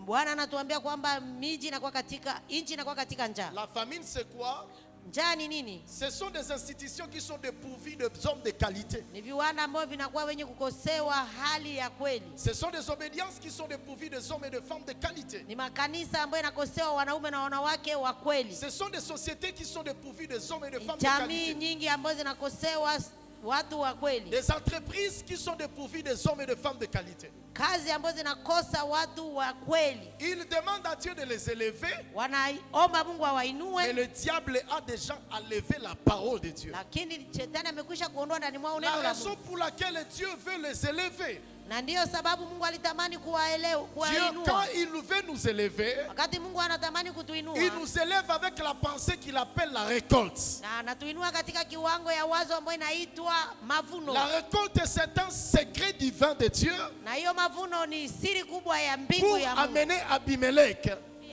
Bwana anatuambia kwamba miji inakuwa katika nchi inakuwa katika njaa. La famine c'est quoi? Njaa ni nini? Ce sont des institutions qui sont dépourvues d'hommes de qualité. Ni viwanda ambavyo vinakuwa wenye kukosewa hali ya kweli. Ce sont des obédiences qui sont dépourvues des hommes et de femmes de qualité. Ni makanisa ambayo yanakosewa wanaume na wanawake wa kweli. Ce sont des sociétés qui sont dépourvues des hommes et de femmes de Jamii qualité. nyingi ambazo zinakosewa watu wa kweli. Des entreprises qui sont dépourvues des hommes et de femmes de qualité. Kazi ambazo zinakosa watu wa kweli. Ils demandent à Dieu de les élever, Wanaomba Mungu mais awainue, le diable a déjà enlevé la parole de Dieu. lakini shetani amekwisha kuondoa ndani mwao La neno la raison Mungu. pour laquelle Dieu veut les élever, Na ndiyo sababu Mungu alitamani Dieu, quand kuwainua. il veut nous élever, Wakati Mungu anatamani kutuinua, il nous élève avec la pensée qu'il appelle la récolte. na anatuinua katika kiwango ya wazo ambayo inaitwa mavuno. La récolte, c'est un secret divin de Dieu Na hiyo mavuno ni siri kubwa ya mbingu pour ya Mungu amener Abimelech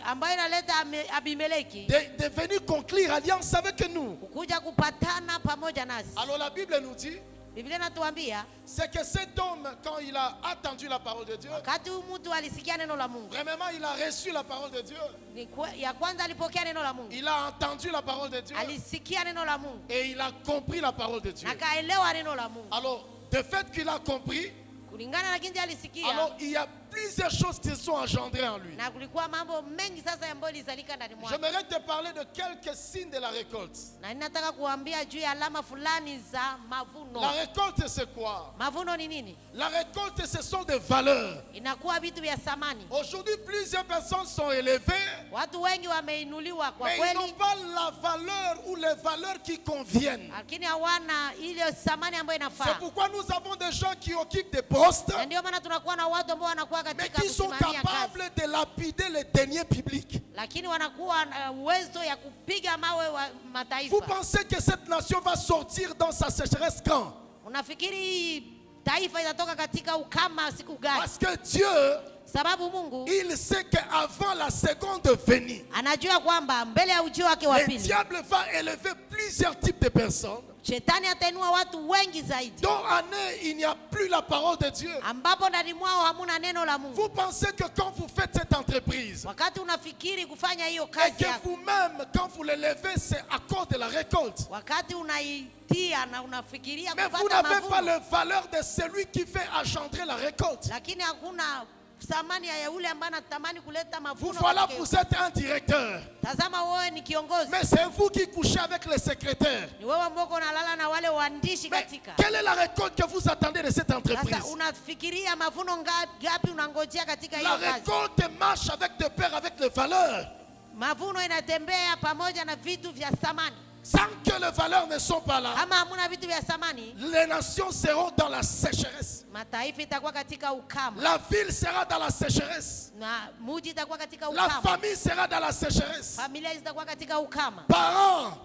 ambayo inaleta Abimeleki de venir conclure alliance avec nous. kuja kupatana pamoja nasi. Alors la Bible nous dit, Biblia inatuambia c'est que cet homme, quand il a attendu la parole de Dieu, wakati huyu mtu alisikia neno la Mungu, vraiment il a reçu la parole de Dieu, ya kwanza alipokea neno la Mungu, il a entendu la parole de Dieu alisikia neno la Mungu et il a compris la parole de Dieu. na kaelewa neno la Mungu. Alors, de fait qu'il a compris, Kulingana na jinsi alisikia, alors il y a plusieurs choses qui se sont engendrées en lui. na kulikuwa mambo mengi sasa ambayo ilizalika ndani mwake. J'aimerais te parler de quelques signes de la récolte. Na ninataka kuambia juu ya alama fulani za mavuno. La récolte, c'est quoi? Mavuno ni nini? La récolte, ce sont des valeurs. Inakuwa vitu vya thamani. Aujourd'hui, plusieurs personnes sont élevées, Watu wengi wameinuliwa kwa mais ils n'ont kweli, pas la valeur ou les valeurs qui conviennent. lakini hawana ile thamani ambayo C'est inafaa. pourquoi nous avons des gens qui occupent des postes, Na ndio maana tunakuwa na watu ambao wanakuwa mais katika qui sont kusimamia kazi, capables de lapider les deniers publics. lakini wanakuwa na uwezo ya kupiga mawe wa Vous mataifa. pensez que cette nation va sortir dans sa sécheresse quand? Unafikiri taifa itatoka katika ukama siku gani? Parce que Dieu Sababu Mungu il sait qu'avant la seconde venue, anajua kwamba mbele ya ujio wake wa le pili diable va élever plusieurs types de personnes shetani atainua watu wengi zaidi dont en eux il n'y a plus la parole de Dieu. ambapo ndani mwao hamuna neno la Mungu. Vous pensez que quand vous faites cette entreprise, Wakati unafikiri kufanya hiyo et kazi que yako, vous-même, quand vous l'élevez, c'est à cause de la récolte. wakati unaitia na unafikiria Mais vous kupata n'avez pas mavuno, la valeur de celui qui fait engendrer la récolte. lakini hakuna thamani ya yule ambaye anatamani kuleta Vous mavuno. voilà, katika vous hiyo. êtes un directeur. Tazama wewe ni kiongozi, Mais c'est vous qui couchez avec les secrétaires. ni wewe ambao unalala na wale waandishi Mais katika. quelle est la récolte que vous attendez de cette Sasa entreprise? unafikiria mavuno gapi unangojea katika La hiyo kazi? récolte marche avec de pair avec les valeurs. Mavuno inatembea pamoja na vitu vya thamani. Sans que les valeurs ne sont pas là, Kama hamuna vitu vya thamani, les nations seront dans la sécheresse. mataifa itakuwa katika ukame La ville sera dans la sécheresse. na mji itakuwa katika La ukame, famille sera dans la sécheresse. familia zitakuwa katika ukame. Parents,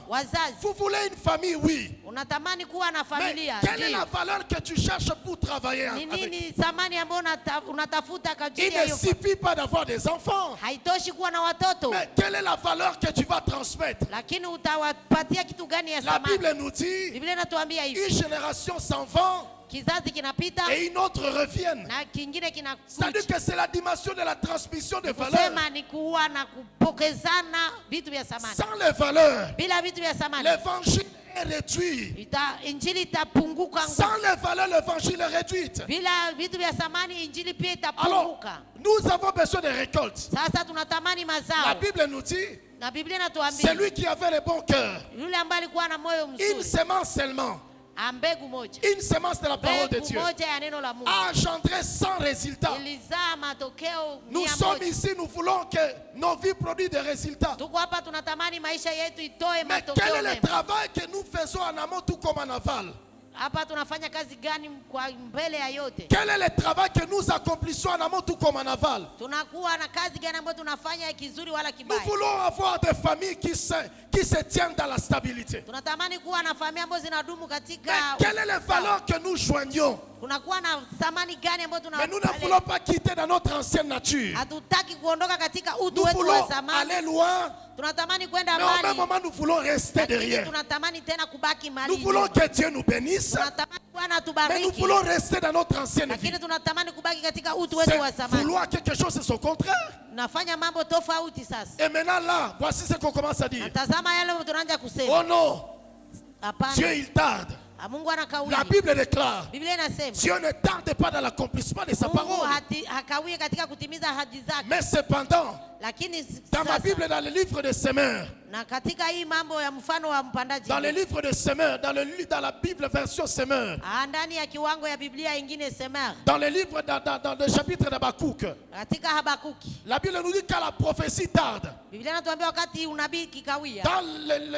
Wazazi, vous voulez une famille, oui. unatamani kuwa na Mais familia, quelle est ndio. la valeur que tu cherches pour travailler Ni avec? nini thamani ambayo unatafuta kwa ajili Il ya ne hiyo? suffit pas d'avoir des enfants. Haitoshi kuwa na watoto, Mais quelle est la valeur que tu vas transmettre? lakini utawapatia kitu gani ya La thamani? Bible nous dit, Biblia inatuambia hivi, une génération s'en va kizazi kinapita et une autre revient. na kingine C'est-à-dire kinakuja. que c'est la dimension de la transmission des valeurs. Kusema ni kuwa na kupokezana vitu vya thamani. Sans les valeurs, Bila vitu vya thamani, l'évangile est réduit. injili itapunguka nguvu. Sans les valeurs, l'évangile est réduit. Bila vitu vya thamani, injili pia Alors, itapunguka. nous avons besoin de récoltes. Sasa tunatamani La mazao, Bible nous dit, na Biblia inatuambia celui qui avait le bon cœur, yule ambaye alikuwa na moyo une mzuri, semence seulement, mbegu moja, une semence de la parole de mbegu Dieu, moja ya neno la Mungu a engendré sans résultat. ilizaa matokeo Nous 100. sommes ici, nous voulons que nos vies produisent des résultats. Tuko hapa tunatamani maisha yetu itoe Mais quel matokeo est le mema. travail que nous faisons en amont tout comme en aval? Hapa tunafanya kazi gani kwa mbele ya yote? Quel est le travail que nous accomplissons en amont tout comme en aval? Tunakuwa na kazi gani ambayo tunafanya kizuri wala Nous kibaya? voulons avoir des familles qui se tiennent dans la stabilité. Tunatamani kuwa na familia ambazo zinadumu Mais katika quelle est la valeur que nous joignons? kunakuwa na thamani gani ambayo Mais nous ne voulons pas quitter dans notre ancienne nature. hatutaki kuondoka katika utu Nous wetu wa voulons zamani. aller loin, Tunatamani kwenda mais au même mbali, moment, nous voulons rester lakini derrière. tunatamani tena kubaki Nous mahali. voulons que Dieu nous bénisse, Tunatamani Bwana mais nous atubariki, voulons rester dans notre ancienne vie. lakini tunatamani kubaki katika utu wetu wa C'est zamani. vouloir quelque chose, c'est son contraire. Nafanya mambo tofauti sasa. Et maintenant là, voici ce qu'on commence à dire. Natazama yale tunaanza Oh kusema. non, Hapana. Dieu il tarde. Mungu ana kauli. La Bible déclare, Biblia inasema Dieu ne tarde pas dans l'accomplissement de sa Mungu parole. hakawie katika kutimiza ahadi zake. Mais cependant, Lakini dans ma sasa, Bible, dans le livre de Semeur, na katika hii mambo ya mfano wa mpandaji, dans le livre de Semeur, dans la Bible version Semeur, ndani ya kiwango ya Biblia ingine Semeur, dans le livre, dans le chapitre d'Habakkuk, katika Habakuki, la Bible nous dit que la prophétie tarde. Biblia inatuambia wakati unabii kikawia. Dans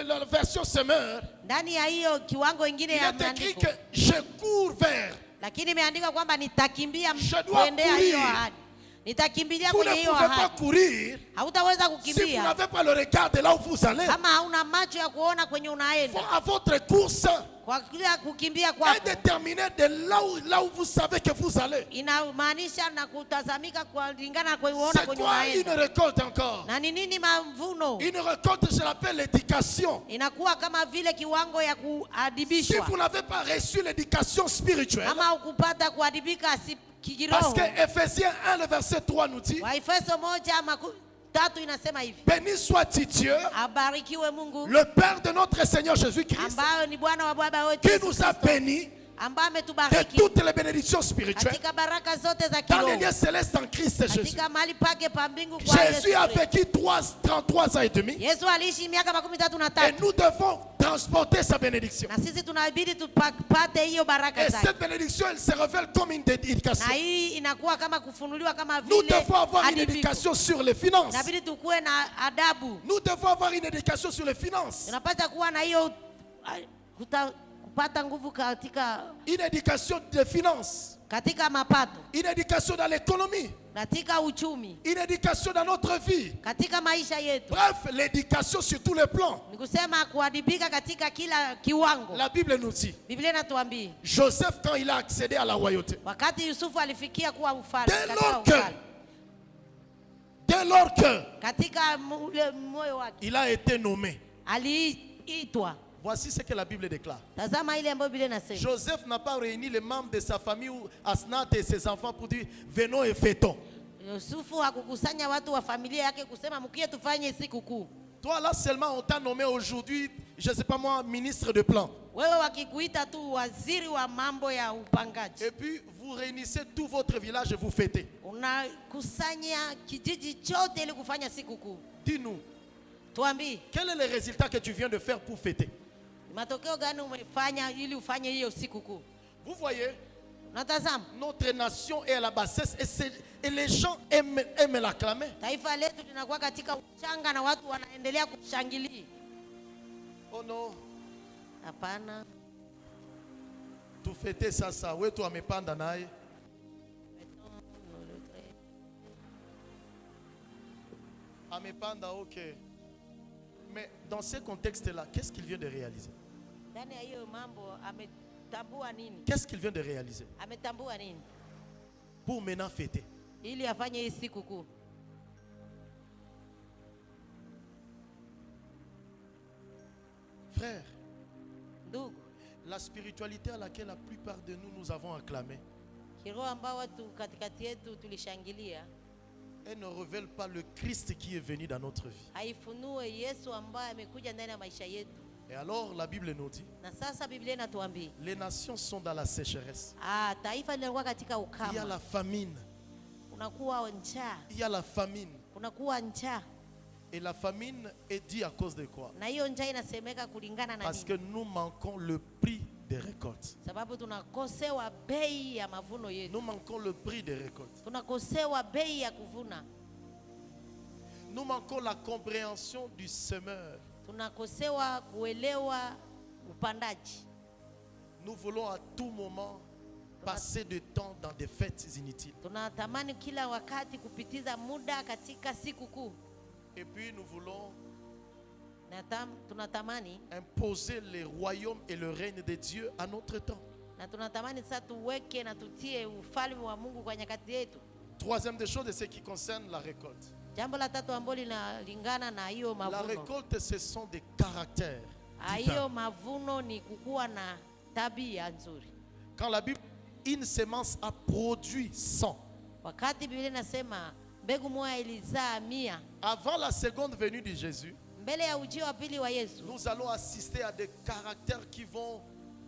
la version Semeur, Ndani ya hiyo kiwango ingine il ya est écrit maandiko, que je cours vers. lakini imeandikwa kwamba nitakimbia Je dois kuendea hiyo courir. ahadi. Nitakimbilia Vous kwenye ne hiyo pouvez pas ahadi. courir Hautaweza si vous kukimbia n'avez pas le regard de là où vous allez. kama hauna macho ya kuona kwenye unaenda. À votre course, Kwa kila kukimbia est kwako déterminé de là où vous savez que vous allez. inamaanisha na kutazamika kulingana na kuona C'est kwenye quoi une unaenda. récolte encore? Na ni nini mavuno? Une récolte, je l'appelle l'éducation. Inakuwa kama vile kiwango ya Si kuadibishwa. vous n'avez pas reçu l'éducation spirituelle, Kama ukupata kuadibika parce kiroho. que Ephésiens 1, le verset 3 nous dit, Waefeso 1:3 inasema hivi. béni soit-il Dieu, Abarikiwe Mungu le Père de notre Seigneur Jésus-Christ, ambayo ni Bwana wa baba wetu qui Yesu nous a Kristo, bénis ambaye de ametubariki toutes les bénédictions spirituelles katika baraka zote za dans les kiroho lieux célestes en Christ Jésus. katika mahali pake pa mbingu kwa Jésus Yesu a Kristo. vécu 33 ans et demi Yesu aliishi miaka et 33 nous devons transporter sa bénédiction. na sisi tunabidi tupate hiyo baraka Et zake, cette bénédiction, elle se révèle comme une éducation. na hii inakuwa kama kufunuliwa kama Nous vile devons avoir une adibiko. éducation sur les finances. Inabidi tukuwe na adabu, Nous devons avoir une éducation sur les finances. tunapata kuwa na hiyo kupata nguvu Une éducation des finances. katika mapato, Une éducation dans l'économie. katika uchumi, une éducation dans notre vie. katika maisha yetu. Bref, l'éducation sur tous les plans. Ni kusema kuadibika katika kila kiwango. La Bible nous dit, Biblia inatuambia Joseph, quand il a accédé à la royauté, wakati Yusufu alifikia kuwa mfalme, dès lors que katika ule moyo wake il a été nommé. aliitwa. Voici ce que la Bible déclare. Tazama ile ambayo Biblia inasema. Joseph n'a pas réuni les membres de sa famille ou Asnat et ses enfants pour dire venons et fêtons. Yusufu hakukusanya watu wa familia yake kusema mkie tufanye siku kuu. Toi là seulement on t'a nommé aujourd'hui, je ne sais pas moi, ministre de plan. Wewe wakikuita tu waziri wa mambo ya upangaji. Et puis vous réunissez tout votre village et vous fêtez. Unakusanya kijiji chote ili kufanya siku kuu. Dis-nous, Tuambie, quel est le résultat que tu viens de faire pour fêter? matokeo gani umefanya ili ufanye hiyo siku kuu? Vous voyez, Natazama, notre nation est à la bassesse et les gens aiment l'acclamer. taifa letu linakuwa katika uchanga na watu wanaendelea kushangilia. Oh non, Hapana. tu fêter ça, ouais, tu amepanda naye. Amepanda, ok. Mais dans ce contexte-là, qu'est-ce qu'il vient de réaliser? Ndani ya hiyo mambo ametambua nini? Qu'est-ce qu'il vient de réaliser Ametambua nini? pour maintenant fêter? Ili afanye hii siku kuu. Frère, Ndugu, la spiritualité à laquelle la plupart de nous avons acclamé, kiroho ambao watu katikati yetu tulishangilia, elle ne révèle pas le Christ qui est venu dans notre vie. haifunue Yesu ambaye amekuja ndani ya maisha yetu. Et alors la Bible nous dit, Na sasa Biblia inatuambia, les nations sont dans la sécheresse. taifa linakuwa katika Il y a ukame. la famine. Kunakuwa njaa. Il y a la famine. Kunakuwa njaa. Et la famine est due à cause de quoi? Na hiyo njaa inasemeka kulingana na Parce que nini? nous manquons le prix des récoltes. Sababu tunakosewa bei ya mavuno yetu. Nous manquons le prix des récoltes. Tunakosewa bei ya kuvuna. Nous manquons la compréhension du semeur. Tunakosewa kuelewa upandaji. Nous voulons à tout moment passer du temps dans des fêtes inutiles. Tunatamani kila wakati kupitiza muda katika siku kuu. Et puis nous voulons Tunatamani imposer les royaumes et le règne de Dieu à notre temps. na tunatamani sasa tuweke na tutie ufalme wa Mungu kwa nyakati yetu. Troisième des choses, c'est ce qui concerne la récolte. Jambo la tatu ambalo linalingana na hiyo La mavuno. récolte, ce sont des caractères Hiyo divins. mavuno ni kukuwa na tabia nzuri. Quand la Bible, une semence a produit 100. Wakati Biblia inasema mbegu moja ilizaa 100, Avant la seconde venue de Jésus, mbele ya ujio wa pili wa Yesu, nous allons assister à des caractères qui vont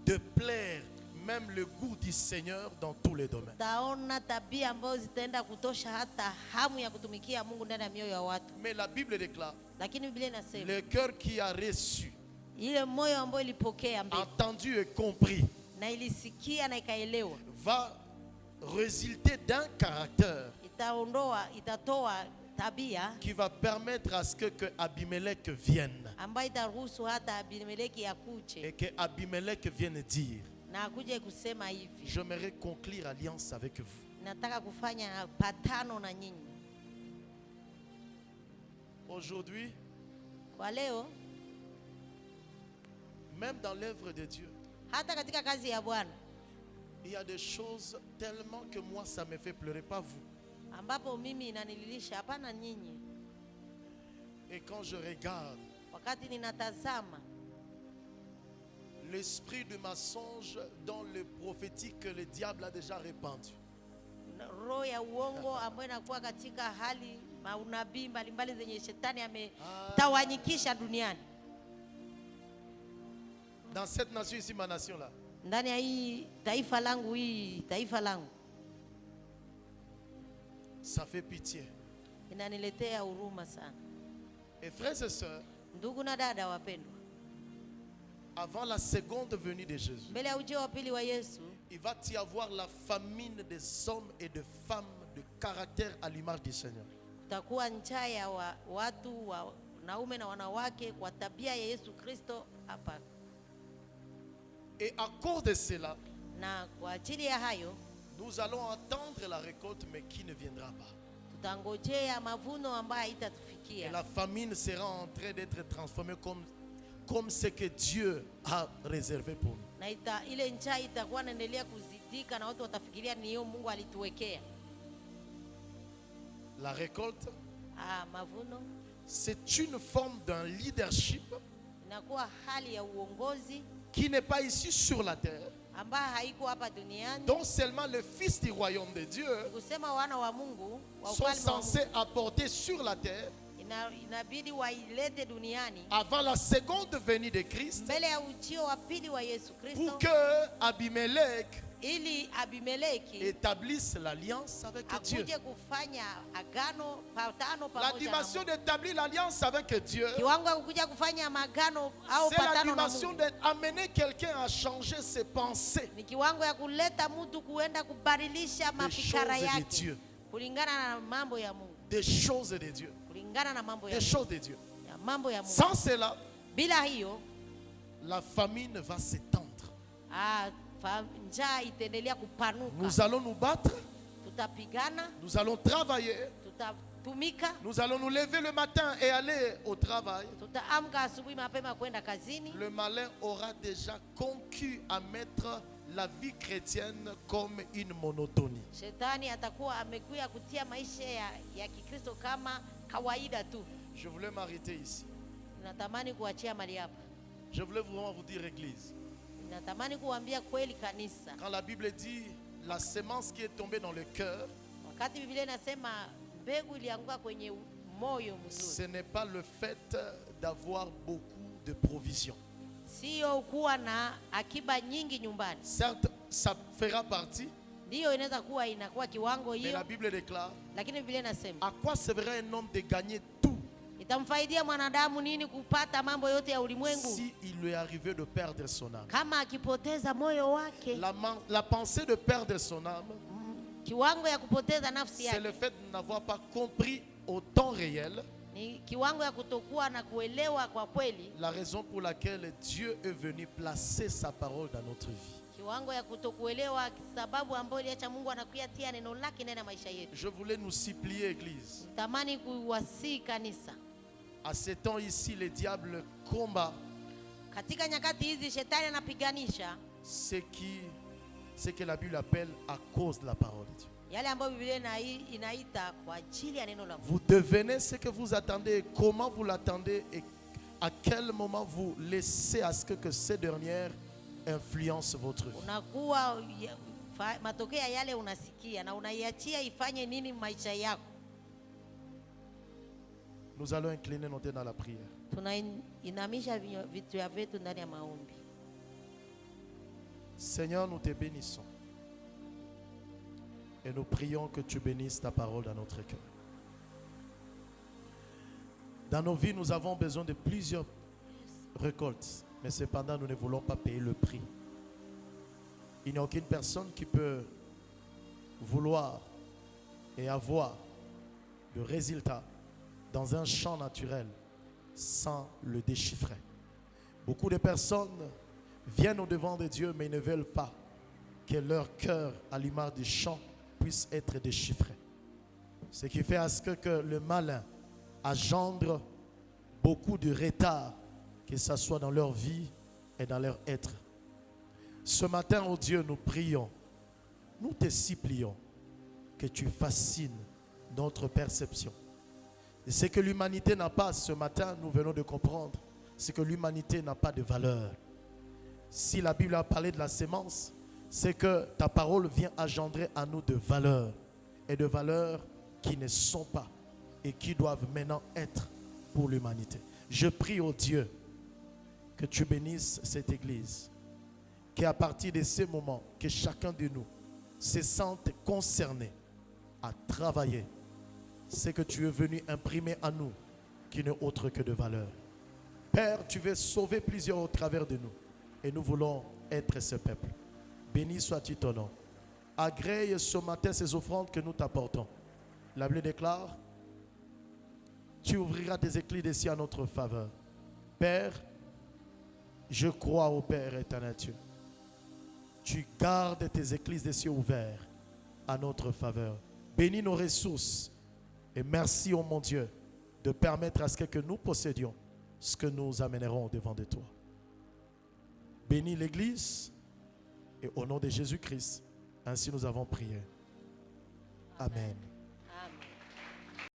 de plaire même le goût du Seigneur dans tous les domaines. taona tabia ambazo zitaenda kutosha hata hamu ya kutumikia Mungu ndani ya mioyo ya watu. Mais la Bible déclare, Lakini Biblia inasema le cœur qui a reçu, ile moyo ambao ilipokea mbegu entendu et compris, na ilisikia na ikaelewa, va résulter d'un caractère itatoa tabia qui va permettre à ce que Abimelech vienne. ambayo itaruhusu hata Abimeleki akuje Et que Abimelech vienne dire, na akuje kusema hivi, j'aimerais conclure alliance avec vous. nataka kufanya patano na nyinyi. Aujourd'hui, Kwa leo, même dans l'œuvre de Dieu, hata katika kazi ya Bwana, il y a des choses tellement que moi ça me fait pleurer, pas vous. ambapo mimi inanililisha, hapana nyinyi. Et quand je regarde, Wakati ninatazama l'esprit de mensonge dans le prophétique que le diable a déjà répandu, roho ya uongo ambayo inakuwa katika hali maunabii mbalimbali zenye shetani ametawanyikisha duniani, dans cette nation ici, ma nation là, ndani ya hii taifa langu, ça fait pitié. inaniletea huruma sana. Et frères et sœurs, Ndugu na dada wapendwa, avant la seconde venue de Jésus, mbele ya ujio wa pili wa Yesu, il va y avoir la famine des hommes et de femmes de caractère à l'image du Seigneur. kutakuwa njaa ya watu wanaume na wanawake kwa tabia ya Yesu Kristo hapa. Et à cause de cela, Na kwa ajili ya hayo, Nous allons attendre la récolte, mais qui ne viendra pas. Tutangojea mavuno ambayo Et haitatufikia. la famine sera en train d'être transformée comme ce que Dieu a réservé pour nous. Na ile njaa itakuwa inaendelea kuzidika na watu watafikiria ni hiyo Mungu alituwekea. La récolte, Mavuno c'est une forme d'un leadership inakuwa hali ya uongozi qui n'est pas ici sur la terre, ambayo haiko hapa duniani. dont seulement le Fils du royaume de Dieu Kusema wana wa Mungu wa sont ufalme wa Mungu censés apporter sur la terre inabidi wailete duniani avant la seconde venue de Christ, mbele ya ujio wa pili wa Yesu Kristo, pour que Abimelech ili Abimeleki établisse l'alliance avec Dieu. akuje kufanya agano patano La pamoja na dimension Mungu. d'établir l'alliance avec Dieu, Kiwango ya kukuja kufanya magano au c'est la patano na dimension Mungu d'amener quelqu'un à changer ses pensées. ni kiwango ya kuleta mtu kuenda kubadilisha Des mafikara choses de yake Dieu. kulingana na mambo ya Mungu, Des choses de Dieu. kulingana na mambo ya Des Mungu, choses de Dieu. ya mambo ya Mungu. Sans cela, Bila hiyo la famine va s'étendre. njaa itaendelea kupanuka. Nous allons nous battre, Tutapigana, nous allons travailler, tutatumika, nous allons nous lever le matin et aller au travail. tutaamka asubuhi mapema kwenda kazini. Le malin aura déjà conquis à mettre la vie chrétienne comme une monotonie. Shetani atakuwa amekuja kutia maisha ya Kikristo kama kawaida tu. Je voulais m'arrêter ici. Natamani kuachia mali hapa. Je voulais vraiment vous dire, Église. Natamani kuambia kweli kanisa. Quand la Bible dit la semence qui est tombée dans le cœur, Wakati Biblia inasema mbegu ilianguka kwenye moyo ce mzuri, n'est pas le fait d'avoir beaucoup de provisions. sio kuwa na akiba nyingi nyumbani. Certes, ça fera partie, Ndio inaweza kuwa inakuwa kiwango mais la hiyo, Bible déclare, lakini Biblia inasema à quoi servirait un homme de gagner tout itamfaidia mwanadamu nini kupata mambo yote ya ulimwengu si il lui est arrivé de perdre son âme? kama akipoteza moyo wake? La pensée de perdre son âme, Kiwango ya kupoteza nafsi c'est le yake fait de n'avoir pas compris au temps réel ni kiwango ya kutokuwa na kuelewa kwa kweli, la raison pour laquelle Dieu est venu placer sa parole dans notre vie. kiwango ya kutokuelewa sababu ambayo iliacha Mungu anakuyatia neno lake ndani ya maisha yetu. Je voulais nous supplier, Église. Tamani kuwasii kanisa, À ces temps ici, le diable combat katika nyakati hizi shetani anapiganisha ce que la Bible appelle à cause de la parole de Dieu. yale ambayo Biblia inaita kwa ajili ya neno la Mungu. Vous devenez ce que vous attendez, comment vous l'attendez et à quel moment vous laissez à ce que ces dernières influencent votre vie. Unakuwa matokeo ya yale unasikia na unaiachia ifanye nini maisha yako. Nous allons incliner nos têtes dans la prière. Tunainamisha vichwa vyetu ndani ya maombi. Seigneur, nous te bénissons. Et nous prions que tu bénisses ta parole dans notre cœur. Dans nos vies, nous avons besoin de plusieurs récoltes. Mais cependant, nous ne voulons pas payer le prix. Il n'y a aucune personne qui peut vouloir et avoir de résultats dans un champ naturel sans le déchiffrer. Beaucoup de personnes viennent au devant de Dieu, mais ils ne veulent pas que leur cœur, à l'image du champ, puisse être déchiffré. Ce qui fait à ce que le malin engendre beaucoup de retard, que ce soit dans leur vie et dans leur être. Ce matin, oh Dieu, nous prions, nous te supplions que tu fascines notre perception. Et ce que l'humanité n'a pas ce matin, nous venons de comprendre, c'est que l'humanité n'a pas de valeur. Si la Bible a parlé de la sémence, c'est que ta parole vient engendrer à nous de valeurs, et de valeurs qui ne sont pas et qui doivent maintenant être pour l'humanité. Je prie au Dieu que tu bénisses cette église, qu'à partir de ce moment, que chacun de nous se sente concerné à travailler ce que tu es venu imprimer à nous, qui n'est autre que de valeur. Père, tu veux sauver plusieurs au travers de nous, et nous voulons être ce peuple. Béni sois-tu ton nom. Agrée ce matin ces offrandes que nous t'apportons. La Bible déclare, tu ouvriras tes éclats des cieux à notre faveur. Père, je crois au Père éternel Dieu. Tu gardes tes écluses des cieux ouverts à notre faveur. Bénis nos ressources. Et merci, oh mon Dieu, de permettre à ce que nous possédions ce que nous amènerons devant de toi. Bénis l'Église. Et au nom de Jésus-Christ, ainsi nous avons prié. Amen.